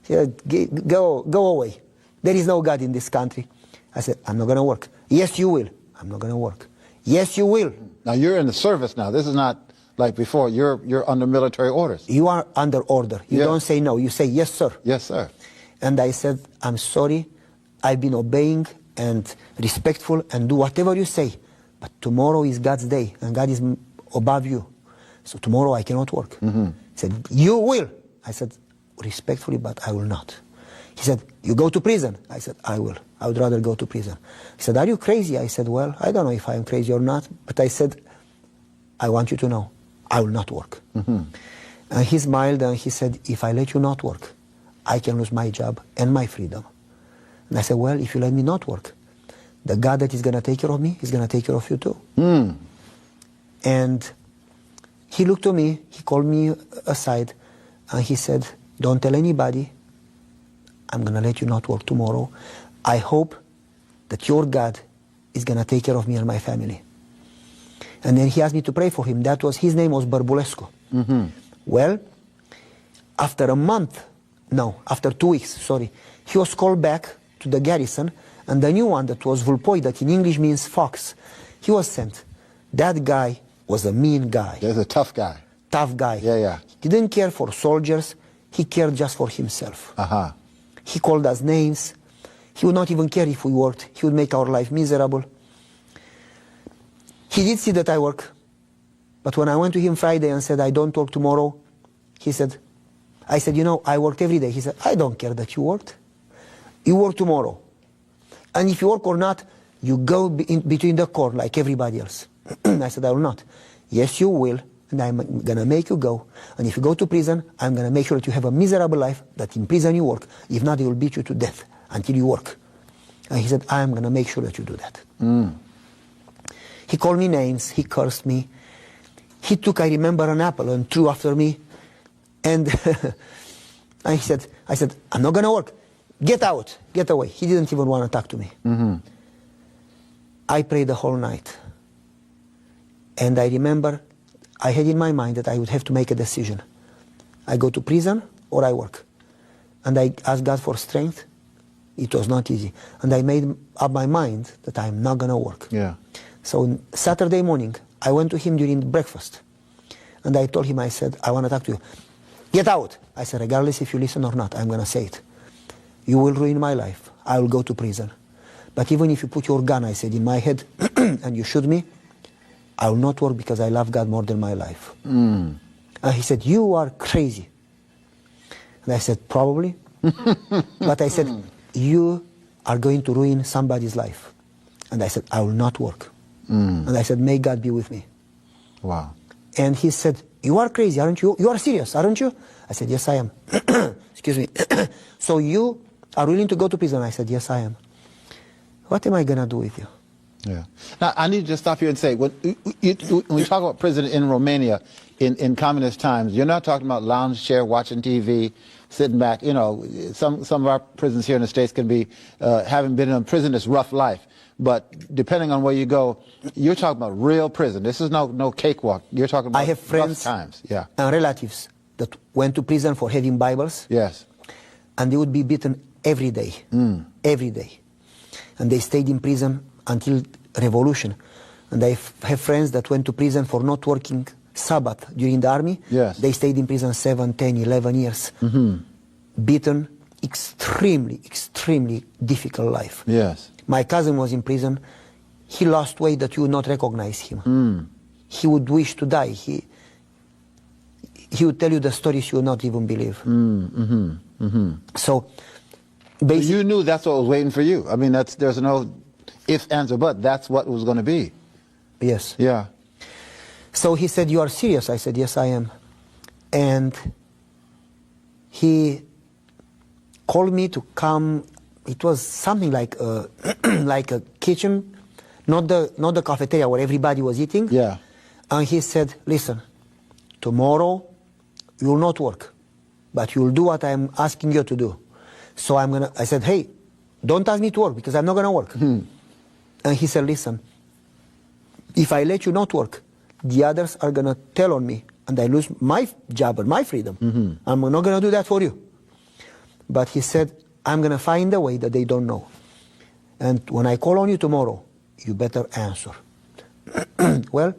He said, go away. There is no God in this country. I said, I'm not going to work. Yes, you will. I'm not going to work. Yes, you will. Now you're in the service now. This is not like before. You're under military orders. You are under order. You don't say no. You say, yes, sir. Yes, sir. And I said, I'm sorry. I've been obeying and respectful and do whatever you say. But tomorrow is God's day and God is above you. So tomorrow I cannot work. He said, you will. I said, respectfully, but I will not. He said, you go to prison. I said, I will. I would rather go to prison. He said, are you crazy? I said, well, I don't know if I am crazy or not, but I said, I want you to know, I will not work. Mm-hmm. And he smiled and he said, if I let you not work, I can lose my job and my freedom. And I said, well, if you let me not work, the God that is going to take care of me is going to take care of you too. Mm. And he looked to me, he called me aside, and he said, don't tell anybody, I'm going to let you not work tomorrow. I hope that your God is going to take care of me and my family. And then he asked me to pray for him. His name was Bărbulescu. Mm-hmm. Well, after 2 weeks, he was called back to the garrison, and the new one that was Vulpoi, that in English means fox, he was sent. That guy was a mean guy. He's a tough guy. Tough guy. Yeah. He didn't care for soldiers, he cared just for himself. Uh-huh. He called us names. He would not even care if we worked. He would make our life miserable. He did see that I work. But when I went to him Friday and said, I don't work tomorrow, I said, I worked every day. He said, I don't care that you worked. You work tomorrow. And if you work or not, you go in between the corn like everybody else. I said, I will not. Yes, you will. And I'm going to make you go. And if you go to prison, I'm going to make sure that you have a miserable life, that in prison you work. If not, they will beat you to death until you work. And he said, I'm going to make sure that you do that. Mm. He called me names. He cursed me. He took, I remember, an apple and threw after me. And I said, I'm not going to work. Get out. Get away. He didn't even want to talk to me. Mm-hmm. I prayed the whole night. And I remember I had in my mind that I would have to make a decision. I go to prison or I work. And I asked God for strength. It was not easy. And I made up my mind that I'm not going to work. Yeah. So Saturday morning, I went to him during breakfast. And I told him, I said, I want to talk to you. Get out. I said, regardless if you listen or not, I'm going to say it. You will ruin my life. I will go to prison. But even if you put your gun, I said, in my head, and you shoot me, I will not work because I love God more than my life. Mm. And he said, you are crazy. And I said, probably. But I said, you are going to ruin somebody's life. And I said, I will not work. Mm. And I said, may God be with me. Wow. And he said, you are crazy, aren't you? You are serious, aren't you? I said, yes, I am. Excuse me. So you are willing to go to prison? I said, yes, I am. What am I going to do with you? Yeah. Now, I need to just stop here and say, when we talk about prison in Romania in communist times, you're not talking about lounge chair, watching TV, sitting back. You know, some of our prisons here in the States can be, having been in prison, it's rough life. But depending on where you go, you're talking about real prison. This is no cakewalk. You're talking about I have friends rough times. Yeah. And relatives that went to prison for having Bibles. Yes. And they would be beaten every day. Mm. Every day. And they stayed in prison until revolution. And I have friends that went to prison for not working Sabbath during the army. Yes. They stayed in prison 7, 10, 11 years. Mm-hmm. Beaten, extremely, extremely difficult life. Yes. My cousin was in prison. He lost weight that you would not recognize him. Mm. He would wish to die. He would tell you the stories you would not even believe. Mm. Mm-hmm. Mm-hmm. So, basically, you knew that's what was waiting for you. I mean, there's no ifs, ands, or buts. That's what was going to be. Yes. Yeah. So he said, you are serious? I said, yes, I am. And he called me to come. It was something like a, like a kitchen, not the cafeteria where everybody was eating. Yeah. And he said, listen, tomorrow you will not work, but you will do what I'm asking you to do. So I said, hey, don't ask me to work because I'm not going to work. Hmm. And he said, listen, if I let you not work, the others are going to tell on me and I lose my job and my freedom. Mm-hmm. I'm not going to do that for you. But he said, I'm going to find a way that they don't know. And when I call on you tomorrow, you better answer. Well,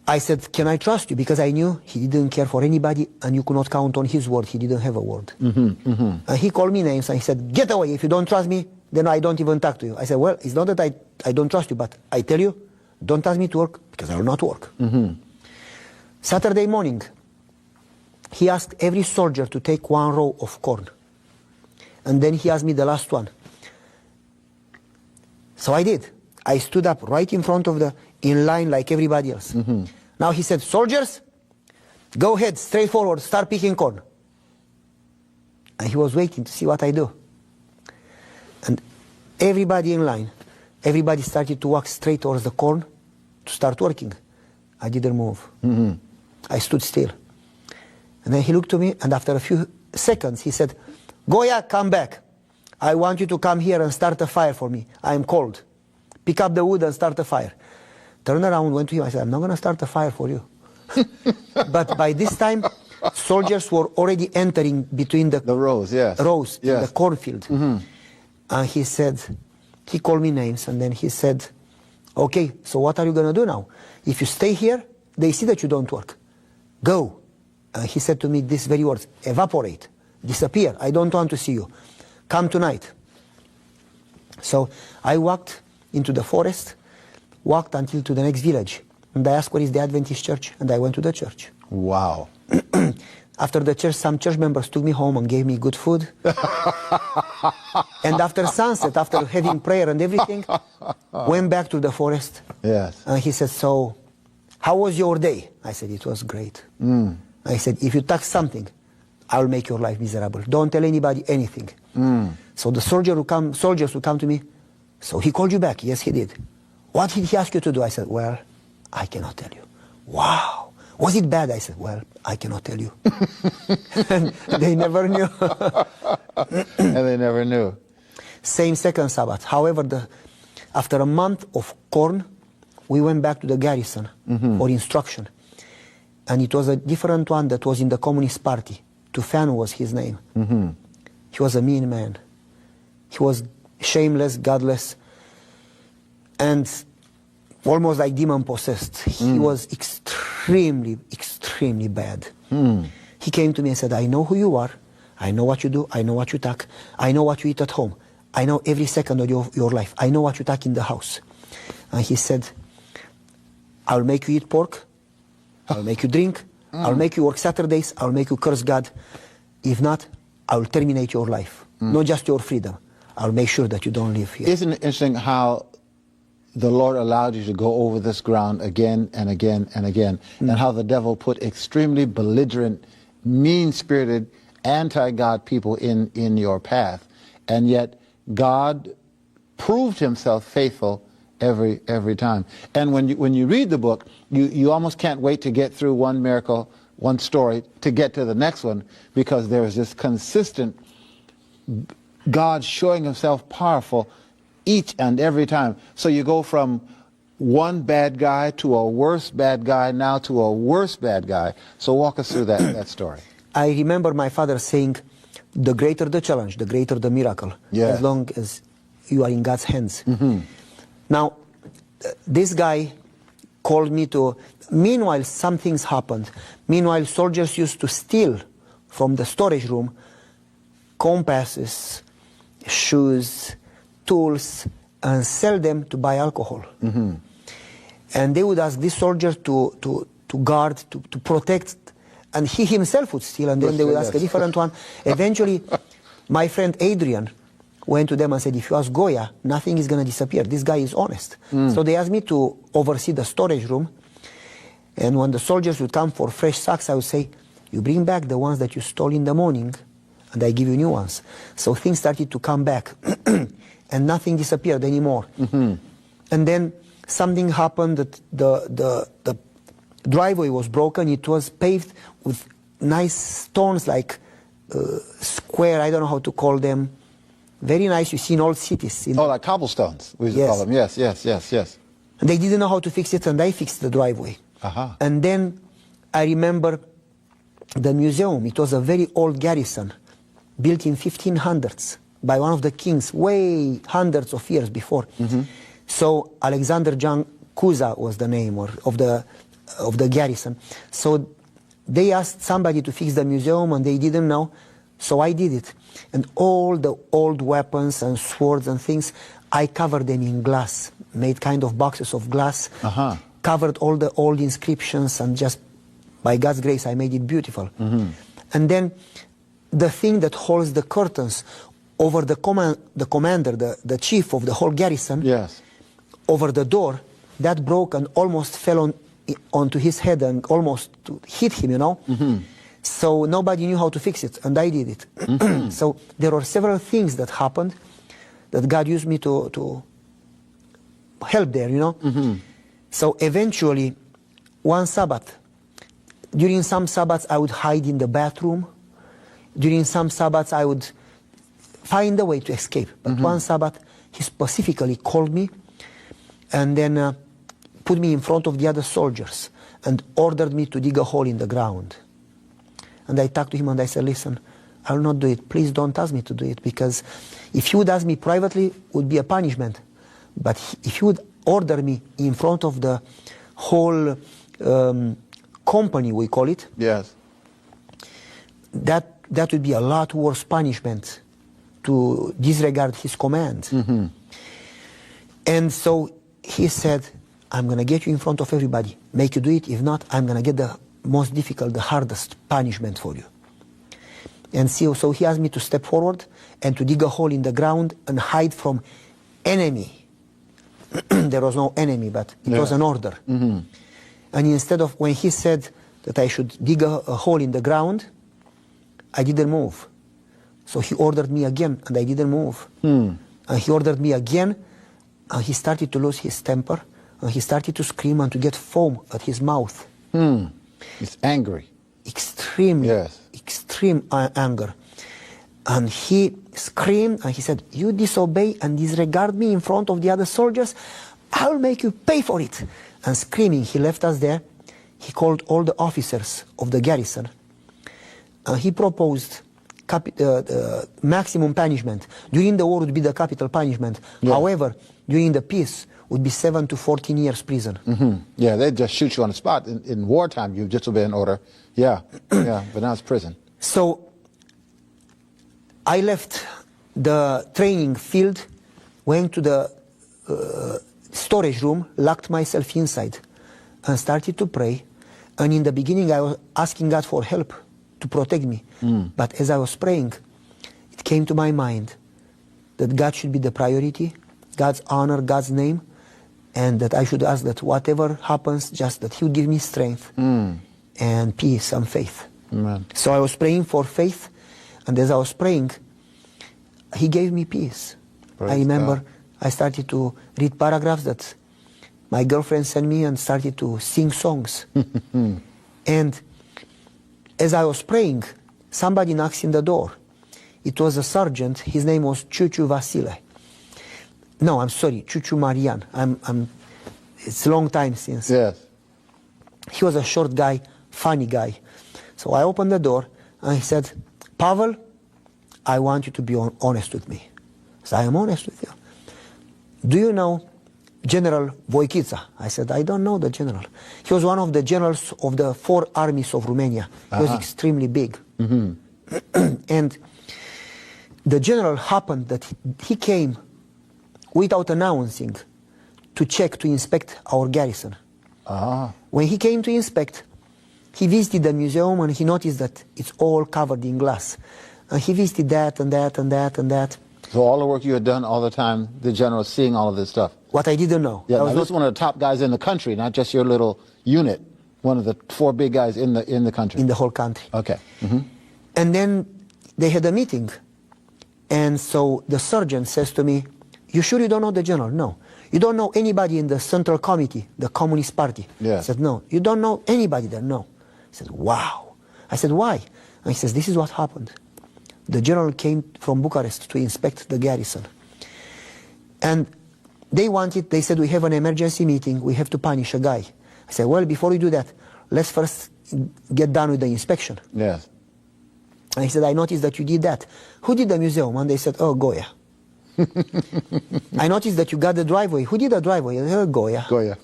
I said, can I trust you? Because I knew he didn't care for anybody and you could not count on his word. He didn't have a word. Mm-hmm, mm-hmm. And he called me names and he said, get away. If you don't trust me, then I don't even talk to you. I said, well, it's not that I don't trust you, but I tell you, don't ask me to work because I will not work. Mm-hmm. Saturday morning, he asked every soldier to take 1 row of corn. And then he asked me the last one. So I did. I stood up right in front of in line like everybody else. Now he said, soldiers, go ahead, straight forward, start picking corn. And he was waiting to see what I do. And everybody in line, everybody started to walk straight towards the corn to start working. I didn't move. I stood still. And then he looked to me, and after a few seconds, he said, Goia, come back. I want you to come here and start a fire for me. I am cold. Pick up the wood and start a fire. Turned around, went to him. I said, I'm not going to start a fire for you. But by this time, soldiers were already entering between the rows, yes. rows yes. in the cornfield. And he said, he called me names, and then he said, okay, so what are you going to do now? If you stay here, they see that you don't work. Go. And he said to me these very words, evaporate, disappear. I don't want to see you. Come tonight. So I walked into the forest, walked until to the next village. And I asked, where is the Adventist church? And I went to the church. Wow. After the church, some church members took me home and gave me good food. And after sunset, after having prayer and everything, went back to the forest. Yes. And he said, so, how was your day? I said, it was great. I said, if you touch something, I'll make your life miserable. Don't tell anybody anything. So the soldiers would come to me. So he called you back? Yes, he did. What did he ask you to do? I said, well, I cannot tell you. Wow. Was it bad? I said, well, I cannot tell you. And they never knew. And they never knew. Same second Sabbath. However, after a month of corn, we went back to the garrison for instruction. And it was a different one that was in the Communist Party. Tufan was his name. He was a mean man. He was shameless, godless, and almost like demon-possessed. He was extremely, extremely bad. He came to me and said, I know who you are. I know what you do. I know what you talk. I know what you eat at home. I know every second of your life. I know what you talk in the house. And he said, I'll make you eat pork. I'll make you drink. I'll make you work Saturdays. I'll make you curse God. If not, I'll terminate your life. Not just your freedom. I'll make sure that you don't live here. Isn't it interesting how the Lord allowed you to go over this ground again and again and again, and how the devil put extremely belligerent, mean-spirited, anti-God people in your path, and yet God proved himself faithful every time. And when you read the book, you almost can't wait to get through one miracle, one story, to get to the next one, because there is this consistent God showing himself powerful each and every time. So you go from one bad guy to a worse bad guy, now to a worse bad guy. So walk us through that story. I remember my father saying, the greater the challenge, the greater the miracle, yes. as long as you are in God's hands. Now, this guy called me to, meanwhile some things happened. Meanwhile, soldiers used to steal from the storage room compasses, shoes, tools, and sell them to buy alcohol. And they would ask this soldier to guard, to protect, and he himself would steal, and then they would ask a different one. Eventually, my friend Adrian went to them and said, if you ask Goia, nothing is going to disappear. This guy is honest. So they asked me to oversee the storage room, and when the soldiers would come for fresh sacks, I would say, you bring back the ones that you stole in the morning, and I give you new ones. So things started to come back, and nothing disappeared anymore. And then something happened that the driveway was broken. It was paved with nice stones, like square, I don't know how to call them. Very nice, you see in old cities. Like cobblestones, we used to call them. Yes. And they didn't know how to fix it, and I fixed the driveway. And then I remember the museum. It was a very old garrison, built in 1500s by one of the kings, way hundreds of years before. So Alexander Jan Kuza was the name of the garrison. So they asked somebody to fix the museum, and they didn't know. So I did it. And all the old weapons and swords and things, I covered them in glass, made kind of boxes of glass, covered all the old inscriptions, and just by God's grace, I made it beautiful. And then the thing that holds the curtains over the commander, the chief of the whole garrison, Yes. over the door, that broke and almost fell onto his head and almost hit him, you know. So nobody knew how to fix it, and I did it. So there were several things that happened that God used me to help there, you know. So eventually, one Sabbath, during some Sabbaths I would hide in the bathroom. During some Sabbaths I would find a way to escape. But one Sabbath, he specifically called me and then put me in front of the other soldiers and ordered me to dig a hole in the ground. And I talked to him and I said, listen, I will not do it. Please don't ask me to do it, because if you would ask me privately, it would be a punishment. But if you would order me in front of the whole company, we call it, Yes. that would be a lot worse punishment to disregard his command. And so he said, I'm going to get you in front of everybody, make you do it. If not, I'm going to get the most difficult, the hardest punishment for you. And so he asked me to step forward and to dig a hole in the ground and hide from enemy. There was no enemy, but it was an order. And instead of, when he said that I should dig a hole in the ground, I didn't move. So he ordered me again, and I didn't move. And he ordered me again, and he started to lose his temper, and he started to scream and to get foam at his mouth. He's angry. Extreme, extreme anger. And he screamed, and he said, you disobey and disregard me in front of the other soldiers, I'll make you pay for it. And screaming, he left us there. He called all the officers of the garrison. He proposed maximum punishment. During the war would be the capital punishment. However, during the peace would be 7 to 14 years prison. Yeah, they just shoot you on the spot. In wartime, you disobey an order. Yeah, yeah, but now it's prison. So I left the training field, went to the storage room, locked myself inside, and started to pray. And in the beginning, I was asking God for help to protect me. But as I was praying, it came to my mind that God should be the priority, God's honor, God's name, and that I should ask that whatever happens, just that He would give me strength and peace and faith. Amen. So I was praying for faith, and as I was praying, He gave me peace. Praise I remember God. I started to read paragraphs that my girlfriend sent me and started to sing songs. And as I was praying, somebody knocks in the door. It was a sergeant. His name was Chuchu Vasile. No, I'm sorry, Chuchu Marian. It's a long time since. Yes. He was a short guy, funny guy. So I opened the door and he said, Pavel, I want you to be honest with me. So I am honest with you. Do you know General Voichița? I said, I don't know the general. He was one of the generals of the 4 armies of Romania. He was extremely big. And the general happened that he came without announcing to check, to inspect our garrison. When he came to inspect, he visited the museum and he noticed that it's all covered in glass. And he visited that and that and that and that. So all the work you had done all the time, the general seeing all of this stuff. What I didn't know. Yeah, I was now this is one of the top guys in the country, not just your little unit. One of the 4 big guys in the country. in the whole country. Okay. And then they had a meeting. And so the sergeant says to me, you sure you don't know the general? No. You don't know anybody in the Central Committee, the Communist Party? Yeah. I said, no. You don't know anybody there? No. I said, wow. I said, why? And he says, this is what happened. The general came from Bucharest to inspect the garrison. And they said, we have an emergency meeting, we have to punish a guy. I said, well, before we do that, let's first get done with the inspection. Yes. And he said, I noticed that you did that. Who did the museum? And they said, oh, Goia. I noticed that you got the driveway. Who did the driveway? Goia. Goia.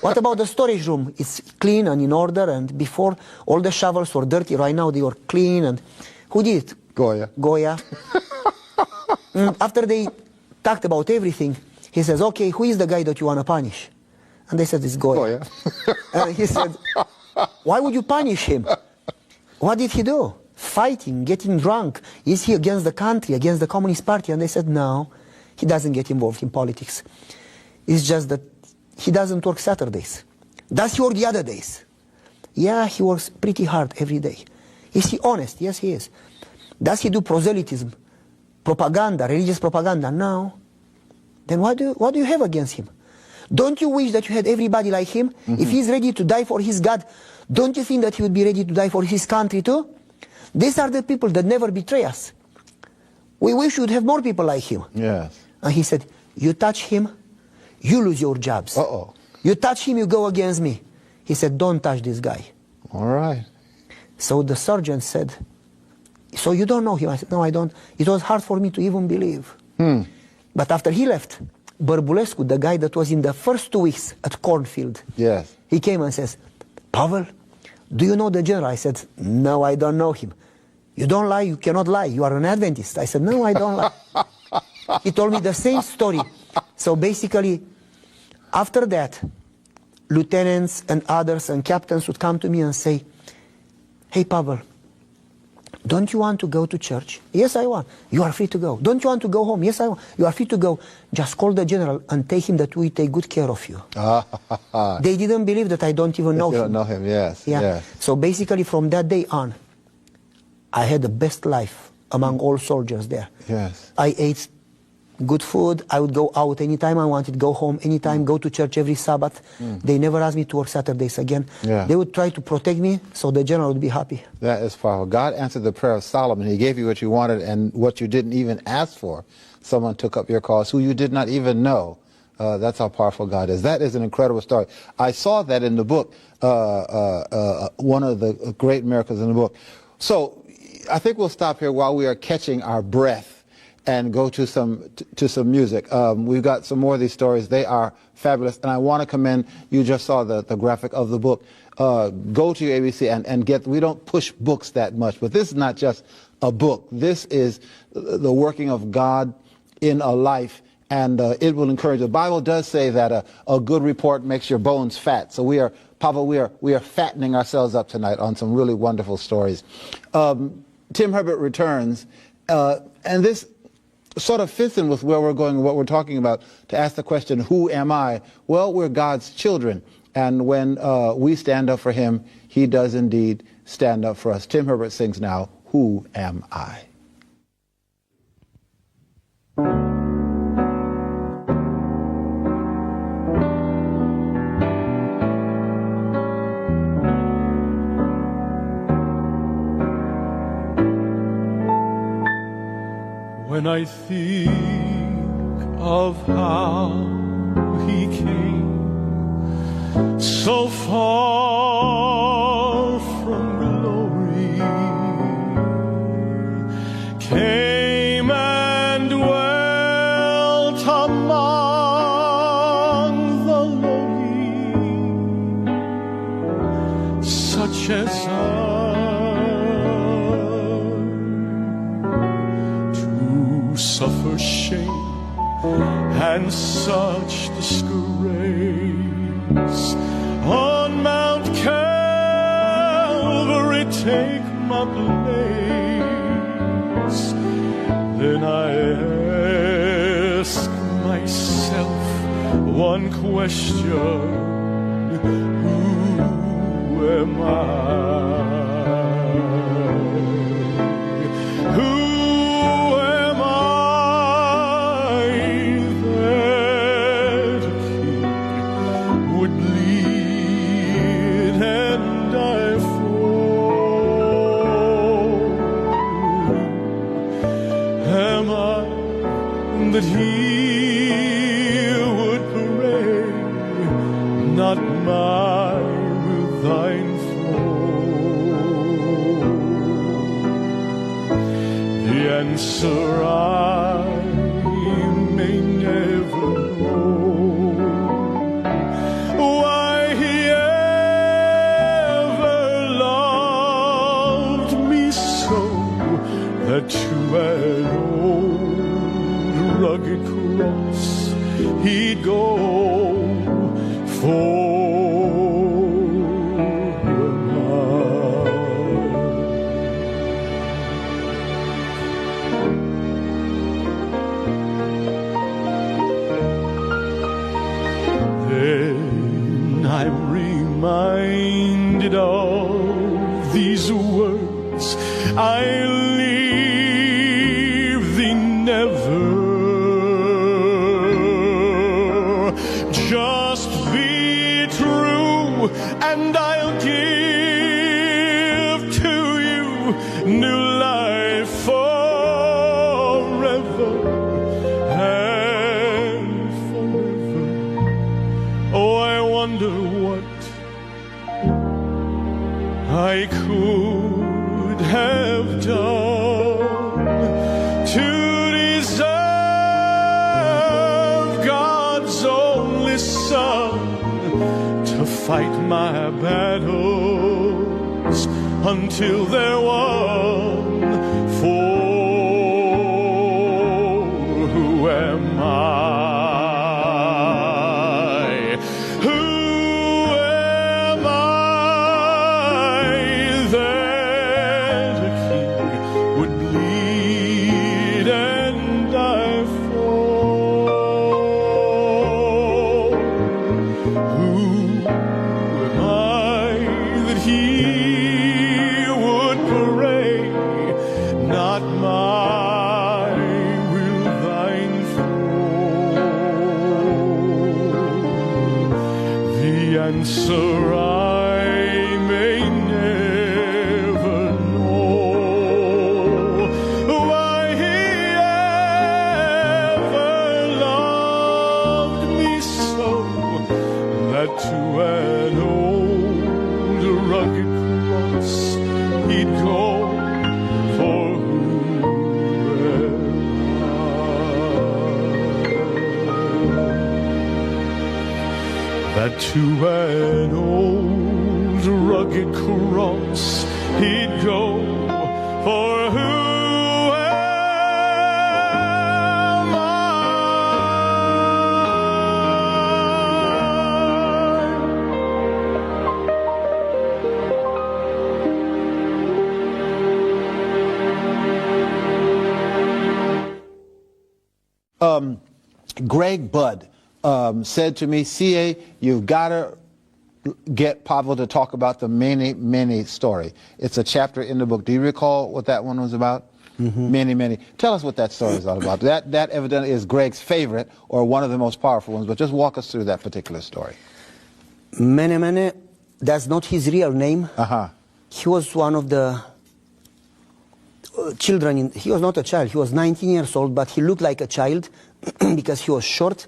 What about the storage room? It's clean and in order, and before all the shovels were dirty. Right now they were clean. And who did it? Goia. Goia. After they talked about everything, he says, okay, who is the guy that you want to punish? And they said, it's Goia. Goia. And he said, Why would you punish him? What did he do? Fighting, getting drunk. Is he against the country, against the Communist Party? And they said, no, he doesn't get involved in politics. It's just that he doesn't work Saturdays. Does he work the other days? Yeah, he works pretty hard every day. Is he honest? Yes, he is. Does he do proselytism, propaganda, religious propaganda? No. Then what do you have against him? Don't you wish that you had everybody like him? If he's ready to die for his God, don't you think that he would be ready to die for his country too? These are the people that never betray us. We wish we would have more people like him. Yes. And he said, you touch him, you lose your jobs. Uh-oh. You touch him, you go against me. He said, don't touch this guy. All right. So the sergeant said, so you don't know him? I said, no, I don't. It was hard for me to even believe. But after he left, Bărbulescu, the guy that was in the first 2 weeks at Cornfield, Yes. he came and says, Pavel, do you know the general? I said, no, I don't know him. You don't lie, you cannot lie. You are an Adventist. I said, no, I don't lie. He told me the same story. So basically, after that, lieutenants and others and captains would come to me and say, hey, Pavel, don't you want to go to church? Yes, I want. You are free to go. Don't you want to go home? Yes, I want. You are free to go. Just call the general and tell him that we take good care of you. They didn't believe that I don't even know him. You don't know him, yes. Yeah. Yes. So basically from that day on, I had the best life among all soldiers there. Yes. I ate good food. I would go out anytime I wanted, go home anytime, go to church every Sabbath. They never asked me to work Saturdays again. Yeah. They would try to protect me so the general would be happy. That is powerful. God answered the prayer of Solomon. He gave you what you wanted and what you didn't even ask for. Someone took up your cause who you did not even know. That's how powerful God is. That is an incredible story. I saw that in the book, one of the great miracles in the book. So I think we'll stop here while we are catching our breath and go to some music. We've got some more of these stories. They are fabulous, and I want to commend, you just saw the graphic of the book. Go to your ABC and get, we don't push books that much, but this is not just a book. This is the working of God in a life, and it will encourage. The Bible does say that a good report makes your bones fat. So we are, Pavel, we are fattening ourselves up tonight on some really wonderful stories. Tim Herbert returns, and this sort of fits in with where we're going and what we're talking about, to ask the question, who am I? Well, we're God's children, and when we stand up for him, he does indeed stand up for us. Tim Herbert sings now, Who Am I? When I think of how he came so far from glory, came and dwelt among the lowly, such as I. Suffer shame and such disgrace on Mount Calvary, take my place. Then I ask myself one question: who am I? That he would pray, not my will thine flow. The answer I may never know, why he ever loved me so, that to an rugged cross he'd go for read of these words, I leave thee never. Just be true, and I'll give to you new life forever and forever. Oh, I wonder what I could have done to deserve God's only Son to fight my battles until they're won. For who am I? Who am I that a king would bleed and die for? Who am I that he would pray, not my will thine throne? The answer I may never know, why he ever loved me so, that to an old rugged cross he'd go. For who am I? That to an old rugged cross he'd go. For who am I? Greg Budd said to me, C.A., you've got to get Pavel to talk about the many, many story. It's a chapter in the book. Do you recall what that one was about? Many, many. Tell us what that story is all about. That evidently is Greg's favorite or one of the most powerful ones, but just walk us through that particular story. Mene, that's not his real name. Uh-huh. He was one of the children. He was not a child. He was 19 years old, but he looked like a child because he was short.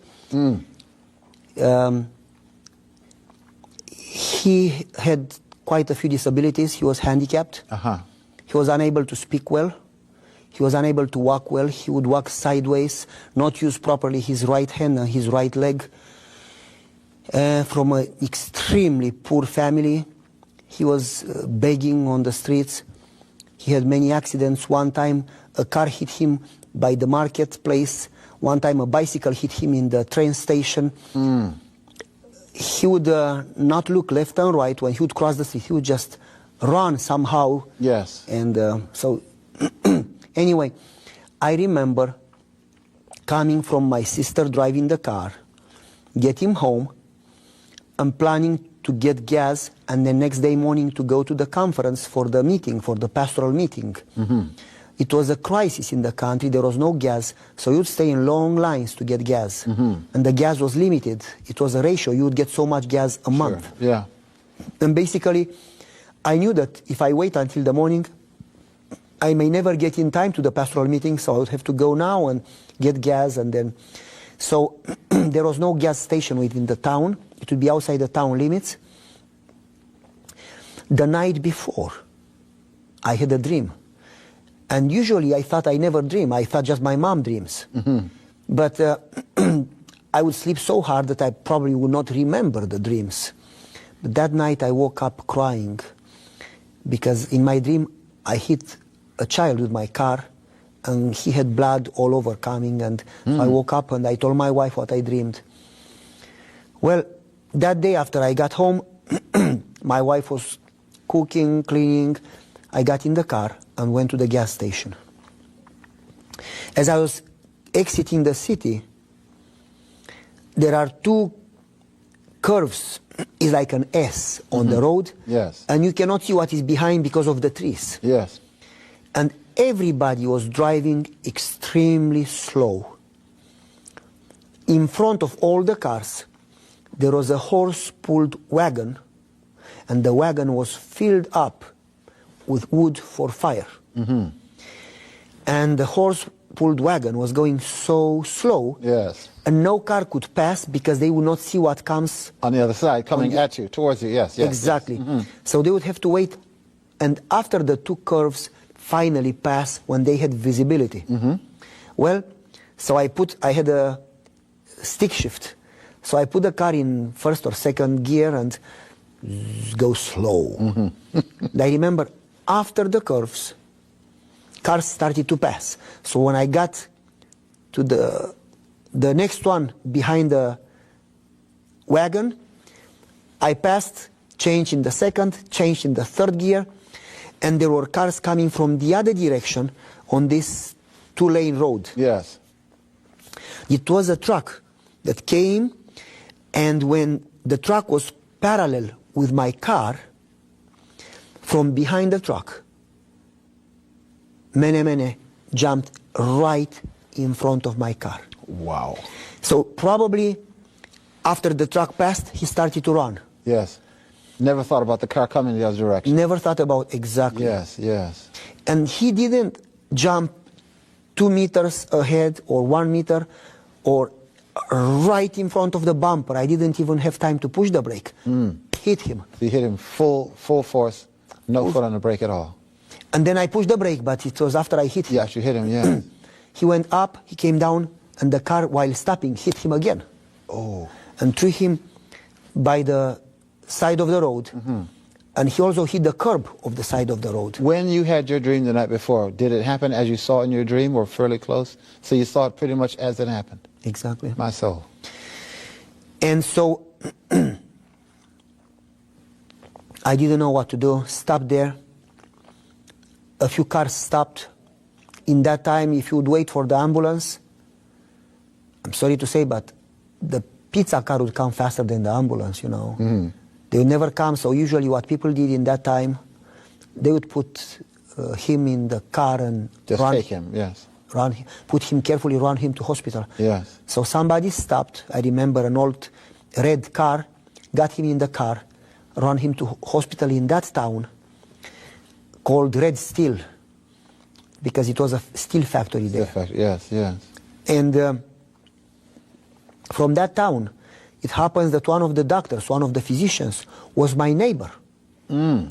He had quite a few disabilities. He was handicapped. Uh-huh. He was unable to speak well. He was unable to walk well. He would walk sideways, not use properly his right hand and his right leg. From an extremely poor family. He was begging on the streets. He had many accidents. One time a car hit him by the marketplace. One time a bicycle hit him in the train station. He would not look left and right when he would cross the street. He would just run somehow. Yes. And so anyway, I remember coming from my sister driving the car, getting home, and planning to get gas, and the next day morning to go to the conference for the meeting, for the pastoral meeting. It was a crisis in the country. There was no gas, so you'd stay in long lines to get gas. And the gas was limited. It was a ratio. You would get so much gas a month. Yeah. And basically, I knew that if I wait until the morning, I may never get in time to the pastoral meeting, so I would have to go now and get gas. And then, so there was no gas station within the town. It would be outside the town limits. The night before, I had a dream. And usually I thought I never dream. I thought just my mom dreams. But I would sleep so hard that I probably would not remember the dreams. But that night I woke up crying because in my dream I hit a child with my car and he had blood all over coming. And so I woke up and I told my wife what I dreamed. Well, that day after I got home, my wife was cooking, cleaning. I got in the car and went to the gas station. As I was exiting the city, there are two curves is like an S on the road. Yes. And you cannot see what is behind because of the trees. Yes. And everybody was driving extremely slow. In front of all the cars, there was a horse-pulled wagon, and the wagon was filled up with wood for fire. And the horse-pulled wagon was going so slow, Yes. and no car could pass because they would not see what comes. On the other side, coming at you, towards you. Yes. Yes. Exactly. So they would have to wait, and after the two curves finally pass, when they had visibility. Well, so I had a stick shift. So I put the car in first or second gear and go slow. I remember after the curves, cars started to pass. So when I got to the next one behind the wagon, I passed, changed in the second, changed in the third gear, and there were cars coming from the other direction on this two-lane road. Yes. It was a truck that came, and when the truck was parallel with my car, from behind the truck, Mene jumped right in front of my car. Wow. So probably after the truck passed, he started to run. Yes. Never thought about the car coming the other direction. Never thought about exactly. Yes. Yes. And he didn't jump 2 meters ahead or 1 meter or right in front of the bumper. I didn't even have time to push the brake. Hit him. So you hit him full force, no foot on the brake at all. And then I pushed the brake, but it was after I hit him. Yes, you hit him, yeah. He went up, he came down, and the car, while stopping, hit him again. Oh. And threw him by the side of the road. And he also hit the curb of the side of the road. When you had your dream the night before, did it happen as you saw in your dream or fairly close? So you saw it pretty much as it happened? Exactly. My soul. And so I didn't know what to do. Stopped there. A few cars stopped. In that time, if you would wait for the ambulance, I'm sorry to say, but the pizza car would come faster than the ambulance, you know. They would never come. So usually what people did in that time, they would put him in the car and Just take him, yes. Put him carefully, run him to hospital. Yes. So somebody stopped. I remember an old red car, got him in the car, run him to hospital in that town called Red Steel, because it was a steel factory there. Yes, yes. And from that town, it happens that one of the doctors, one of the physicians, was my neighbor. And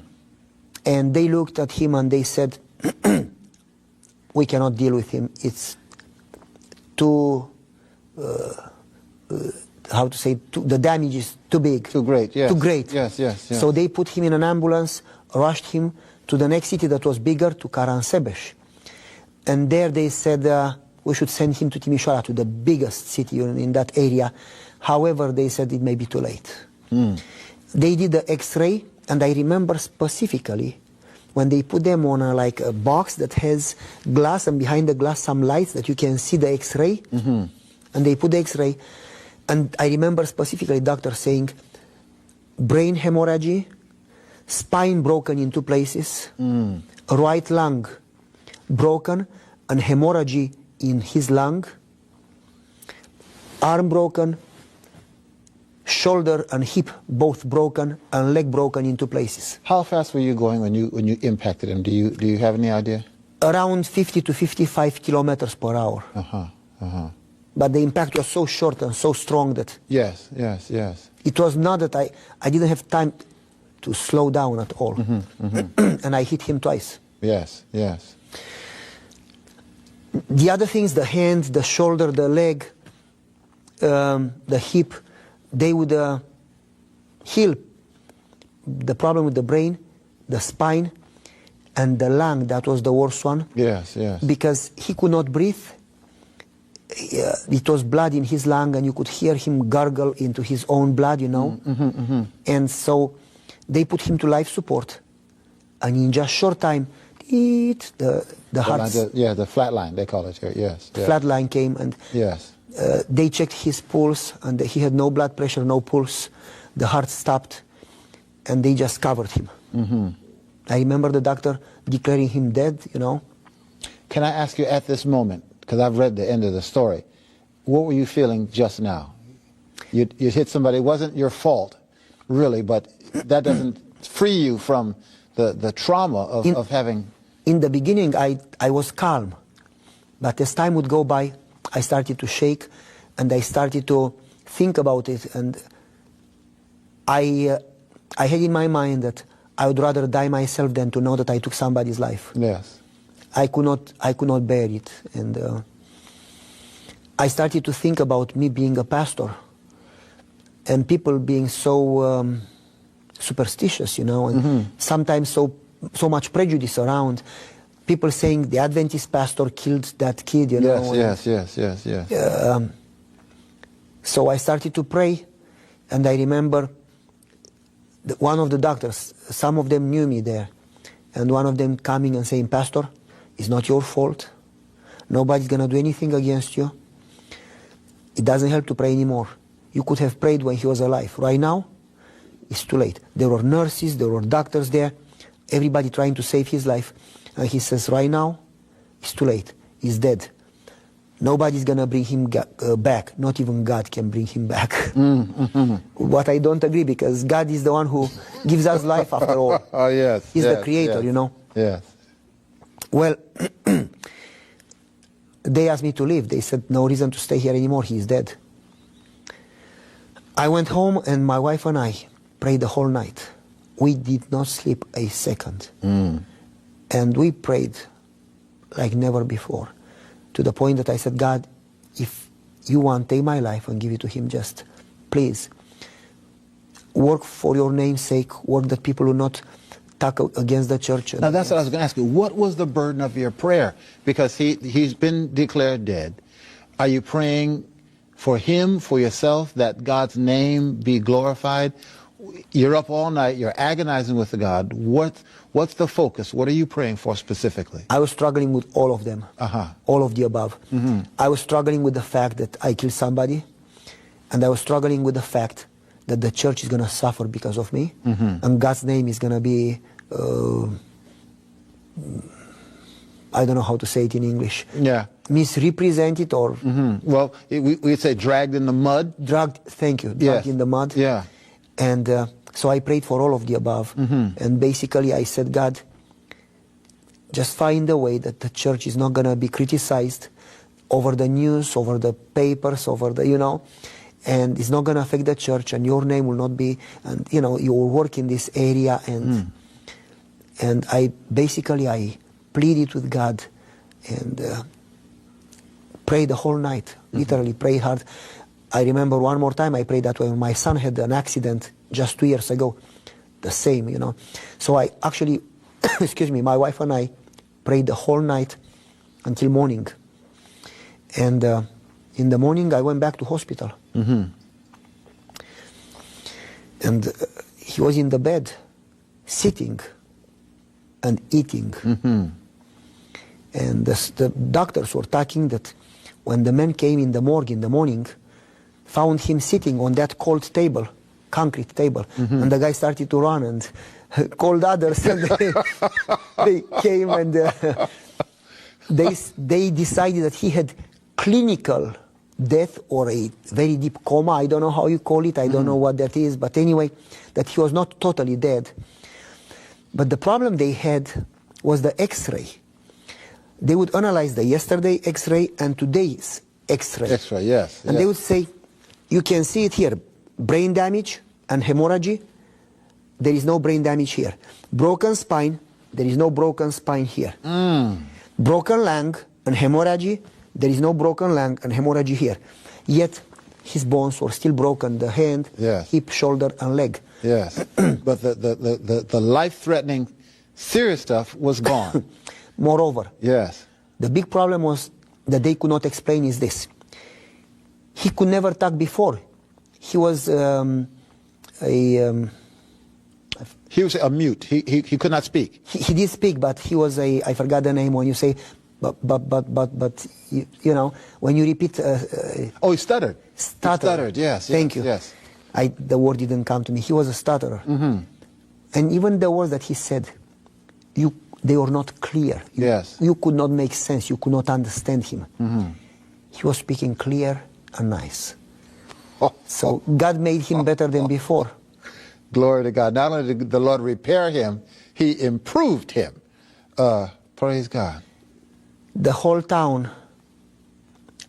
they looked at him and they said, we cannot deal with him. It's too, how to say, the damage is too big. Too great, yes. Too great. Yes, yes, yes. So they put him in an ambulance, rushed him to the next city that was bigger, to Caransebeș. And there they said, we should send him to Timișoara, to the biggest city in that area. However, they said it may be too late. They did the X-ray, and I remember specifically when they put them on like a box that has glass, and behind the glass some lights that you can see the X-ray. And they put the X-ray, and I remember specifically doctor saying, brain hemorrhage, spine broken in 2 places, right lung broken, and hemorrhage in his lung, arm broken, shoulder and hip both broken, and leg broken in 2 places. How fast were you going when you impacted him? Do you have any idea? Around 50 to 55 kilometers per hour. But the impact was so short and so strong that Yes, yes, yes. it was not that I didn't have time to slow down at all. And I hit him twice. Yes, yes. The other things, the hand, the shoulder, the leg, the hip, they would heal the problem with the brain, the spine, and the lung. That was the worst one. Yes, yes. Because he could not breathe. It was blood in his lung, and you could hear him gargle into his own blood, you know. And so they put him to life support, and in just short time, the heart, the flat line, they call it here, yes. yes. flat line came, and Yes. they checked his pulse, and he had no blood pressure, no pulse. the heart stopped, and they just covered him. I remember the doctor declaring him dead, you know. Can I ask you at this moment, because I've read the end of the story, what were you feeling just now? You hit somebody. It wasn't your fault, really, but that doesn't free you from the trauma of having... In the beginning, I was calm. But as time would go by, I started to shake, and I started to think about it. And I had in my mind that I would rather die myself than to know that I took somebody's life. Yes. I could not bear it. And I started to think about me being a pastor, and people being so superstitious, you know, and sometimes so much prejudice around. People saying the Adventist pastor killed that kid, you know. Yes. So I started to pray, and I remember one of the doctors, some of them knew me there, and one of them coming and saying, "Pastor, it's not your fault. Nobody's going to do anything against you. It doesn't help to pray anymore. You could have prayed when he was alive. Right now, it's too late." There were nurses, there were doctors there, everybody trying to save his life. And he says, right now, it's too late. He's dead. Nobody's going to bring him back. Not even God can bring him back. What I don't agree, because God is the one who gives us life after all. Oh, yes. He's the creator, you know. Yes. Well, they asked me to leave. They said, no reason to stay here anymore. He's dead. I went home, and my wife and I prayed the whole night. We did not sleep a second. And we prayed like never before, to the point that I said, God, if you want, take my life and give it to him. Just please work for your name's sake, work that people will not talk against the church. Now that's what I was going to ask you. What was the burden of your prayer? Because he's been declared dead. Are you praying for him, for yourself, that God's name be glorified? You're up all night, you're agonizing with God. What's the focus? What are you praying for specifically? I was struggling with all of them, all of the above. I was struggling with the fact that I killed somebody, and I was struggling with the fact that the church is going to suffer because of me, and God's name is going to be, I don't know how to say it in English. Yeah. Misrepresented or... Well, we'd say dragged in the mud. Thank you, dragged in the mud. Yeah. And so I prayed for all of the above. And basically I said, God, just find a way that the church is not going to be criticized over the news, over the papers, over the, you know, and it's not going to affect the church, and your name will not be, and, you know, you will work in this area. And I pleaded with God and prayed the whole night, literally prayed hard. I remember one more time I prayed that when my son had an accident just 2 years ago, the same, you know. So I actually, excuse me, my wife and I prayed the whole night until morning. And in the morning I went back to hospital. And he was in the bed, sitting and eating. And the doctors were talking that when the man came in the morgue in the morning, found him sitting on that cold table, concrete table, and the guy started to run and called others, and they came, and they decided that he had clinical death or a very deep coma. I don't know how you call it. I don't know what that is, but anyway, that he was not totally dead. But the problem they had was the X-ray. They would analyze the yesterday X-ray and today's X-ray. X-ray, yes. And they would say, you can see it here, brain damage and hemorrhage. There is no brain damage here. Broken spine, there is no broken spine here. Broken lung and hemorrhage, there is no broken lung and hemorrhage here. Yet his bones were still broken, the hand, hip, shoulder, and leg. Yes, but the life-threatening, serious stuff was gone. Moreover, the big problem was that they could not explain is this. He could never talk before. He was he was a mute. He could not speak. He did speak, but he was I forgot the name when you say, but you know, when you repeat. Oh, he stuttered. Stuttered. Yes. Thank you. Yes. The word didn't come to me. He was a stutterer. And even the words that he said, they were not clear. You could not make sense. You could not understand him. He was speaking clear and nice. So God made him better than before. Glory to God. Not only did the Lord repair him, he improved him. Praise God. The whole town,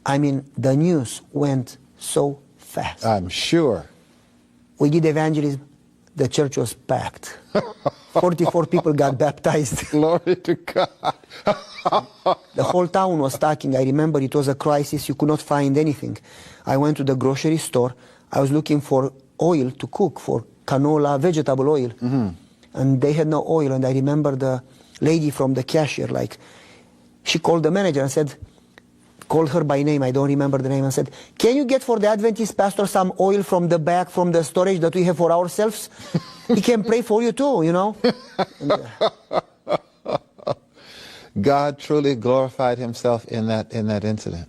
I mean, the news went so fast. I'm sure. We did evangelism. The church was packed. 44 people got baptized. Glory to God. The whole town was talking. I remember it was a crisis. You could not find anything. I went to the grocery store. I was looking for oil to cook, for canola, vegetable oil. And they had no oil. And I remember the lady from the cashier, like, she called the manager and said, called her by name, I don't remember the name, and said, can you get for the Adventist pastor some oil from the back, from the storage that we have for ourselves? He can pray for you too, you know. God truly glorified himself in that incident.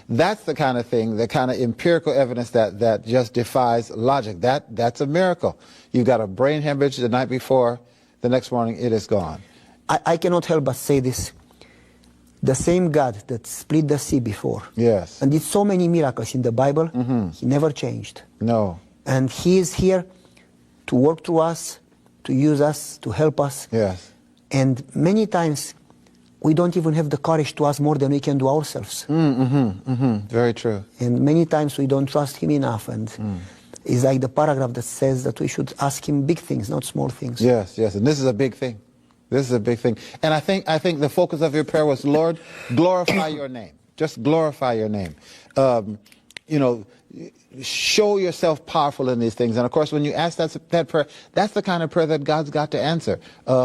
That's the kind of thing, the kind of empirical evidence that just defies logic. That's a miracle. You've got a brain hemorrhage the night before, the next morning it is gone. I cannot help but say this. The same God that split the sea before and did so many miracles in the Bible, he never changed. No. And he is here to work through us, to use us, to help us. Yes. And many times we don't even have the courage to ask more than we can do ourselves. Very true. And many times we don't trust him enough. And it's like the paragraph that says that we should ask him big things, not small things. Yes, yes. And this is a big thing. This is a big thing. And I think the focus of your prayer was, Lord, glorify your name. Just glorify your name. You know, show yourself powerful in these things. And of course, when you ask that prayer, that's the kind of prayer that God's got to answer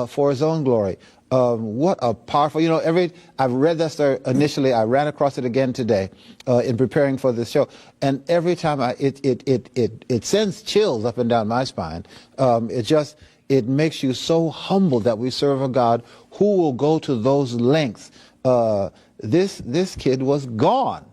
for his own glory. What a powerful, you know, I've read that story initially, I ran across it again today in preparing for this show. And every time it sends chills up and down my spine. It makes you so humble that we serve a God who will go to those lengths. This kid was gone,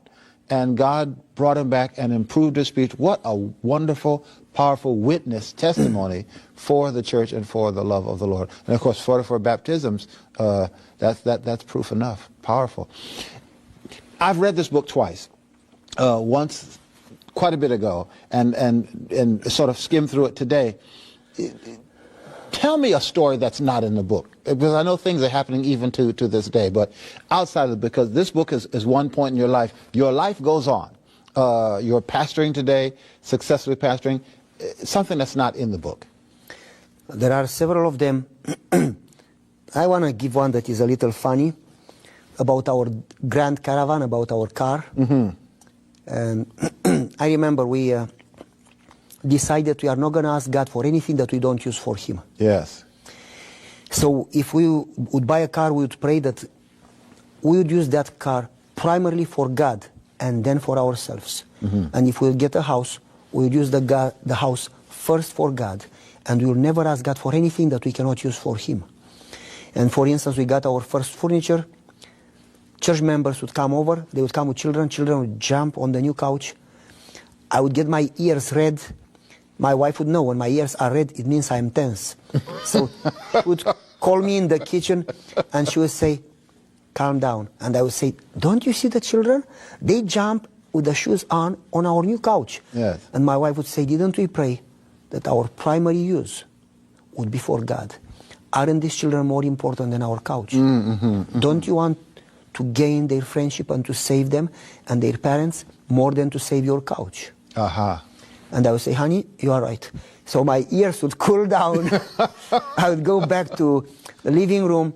and God brought him back and improved his speech. What a wonderful, powerful witness, testimony for the church and for the love of the Lord. And of course, for baptisms, that's proof enough. Powerful. I've read this book twice. Once, quite a bit ago, and sort of skimmed through it today. Tell me a story that's not in the book, because I know things are happening even to this day, but outside of it, because this book is one point in your life. Your life goes on. You're pastoring today, successfully pastoring, something that's not in the book. There are several of them. I want to give one that is a little funny, about our grand caravan, about our car. And I remember we decided we are not going to ask God for anything that we don't use for him. Yes. So if we would buy a car, we would pray that we would use that car primarily for God and then for ourselves. And if we would get a house, we would use the house first for God, and we will never ask God for anything that we cannot use for him. And for instance, we got our first furniture. Church members would come over, they would come with children would jump on the new couch. I would get my ears red. My wife would know when my ears are red, it means I'm tense. So she would call me in the kitchen and she would say, calm down. And I would say, don't you see the children? They jump with the shoes on our new couch. Yes. And my wife would say, didn't we pray that our primary use would be for God? Aren't these children more important than our couch? Don't you want to gain their friendship and to save them and their parents more than to save your couch? And I would say, honey, you are right. So my ears would cool down. I would go back to the living room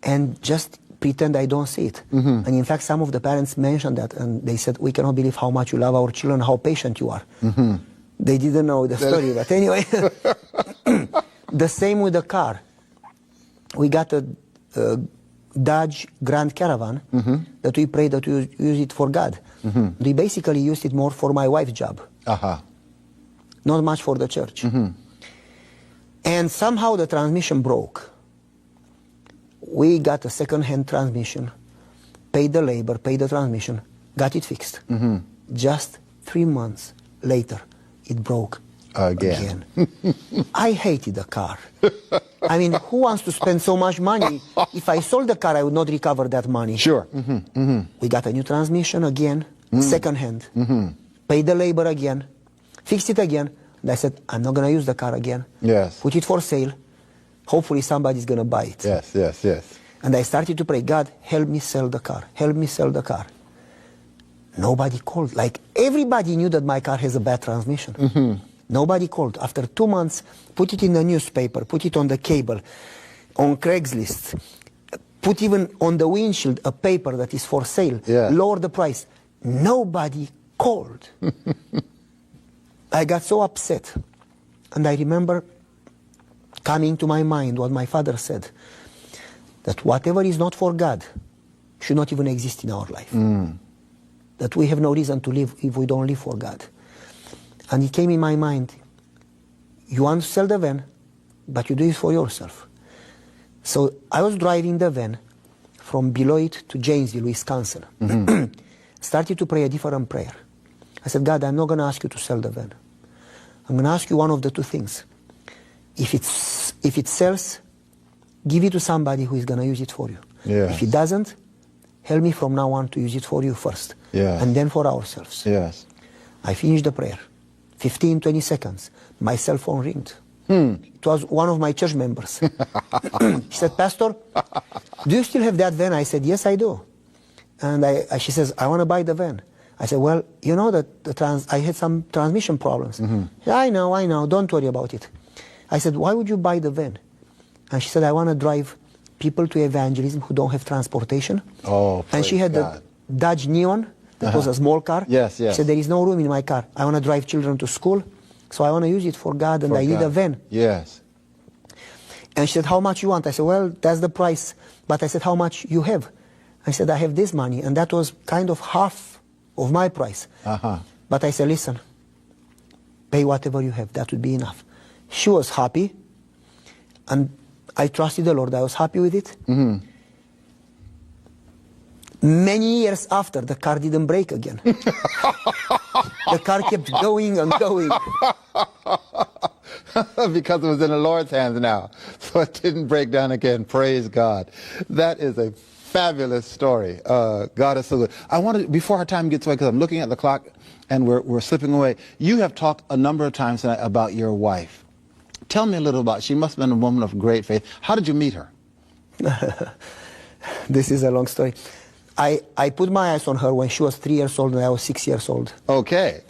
and just pretend I don't see it. And in fact, some of the parents mentioned that, and they said, we cannot believe how much you love our children, how patient you are. They didn't know the story, but anyway. The same with the car. We got a Dodge Grand Caravan that we prayed that we use it for God. We basically used it more for my wife's job. Not much for the church. And somehow the transmission broke. We got a second-hand transmission, paid the labor, paid the transmission, got it fixed. Just 3 months later, it broke Again. I hated the car. I mean, who wants to spend so much money? If I sold the car, I would not recover that money. Sure. We got a new transmission again, second hand. Paid the labor again, fixed it again. And I said, I'm not going to use the car again. Yes. Put it for sale. Hopefully somebody's going to buy it. Yes, yes, yes. And I started to pray, God, help me sell the car. Help me sell the car. Nobody called. Like, everybody knew that my car has a bad transmission. Nobody called. After 2 months, put it in the newspaper, put it on the cable, on Craigslist, put even on the windshield a paper that is for sale, lower the price. Nobody called. I got so upset. And I remember coming to my mind what my father said, that whatever is not for God should not even exist in our life. That we have no reason to live if we don't live for God. And it came in my mind, you want to sell the van, but you do it for yourself. So I was driving the van from Beloit to Janesville, Wisconsin. Started to pray a different prayer. I said, God, I'm not going to ask you to sell the van. I'm going to ask you one of the two things. If it sells, give it to somebody who is going to use it for you. Yes. If it doesn't, help me from now on to use it for you first. Yes. And then for ourselves. Yes. I finished the prayer. 15, 20 seconds. My cell phone ringed. It was one of my church members. She said, Pastor, do you still have that van? I said, yes, I do. And she says, I want to buy the van. I said, well, you know that I had some transmission problems. Yeah, I know, don't worry about it. I said, why would you buy the van? And she said, I want to drive people to evangelism who don't have transportation. Oh, and she had God. the Dodge Neon. That was a small car. Yes, yes. She said, there is no room in my car. I want to drive children to school, so I want to use it for God, and I need a van. Yes. And she said, how much you want? I said, well, that's the price. But I said, how much you have? I said, I have this money. And that was kind of half of my price. But I said, listen, pay whatever you have. That would be enough. She was happy, and I trusted the Lord. I was happy with it. Many years after, the car didn't break again. The car kept going and going. Because it was in the Lord's hands now. So it didn't break down again. Praise God. That is a fabulous story. God is so good. I want to, before our time gets away, because I'm looking at the clock and we're slipping away, you have talked a number of times tonight about your wife. Tell me a little about, she must have been a woman of great faith. How did you meet her? This is a long story. I put my eyes on her when she was 3 years old and I was 6 years old. Okay.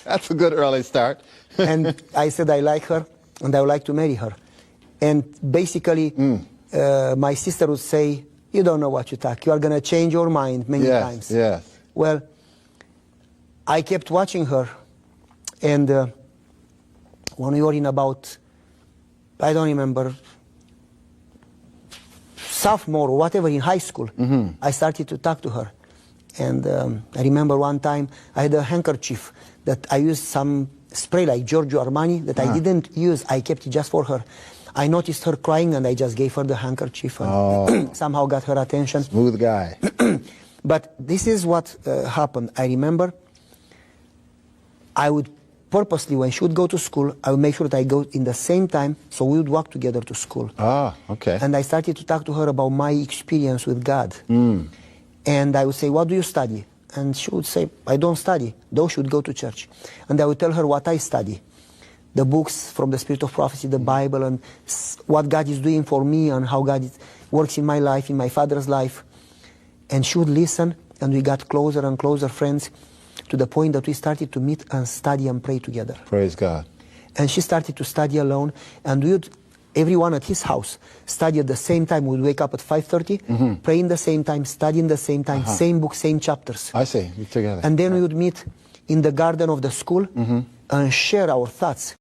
That's a good early start. And I said I like her and I would like to marry her. And basically, my sister would say, you don't know what you talk. You are going to change your mind many times. Yes. Well, I kept watching her. And when we were in about, I don't remember, sophomore or whatever in high school, I started to talk to her. And I remember one time I had a handkerchief that I used some spray like Giorgio Armani that I didn't use. I kept it just for her. I noticed her crying and I just gave her the handkerchief and somehow got her attention. Smooth guy. But this is what happened. I remember I would purposely, when she would go to school, I would make sure that I go in the same time, so we would walk together to school. Okay. And I started to talk to her about my experience with God. And I would say, what do you study? And she would say, I don't study, though she would go to church. And I would tell her what I study. The books from the Spirit of Prophecy, the Bible, and what God is doing for me and how God works in my life, in my father's life. And she would listen, and we got closer and closer friends, to the point that we started to meet and study and pray together. Praise God. And she started to study alone, and we would, everyone at his house, study at the same time. We would wake up at 5:30, pray in the same time, study in the same time, same book, same chapters. I see, you're together. And then we would meet in the garden of the school and share our thoughts.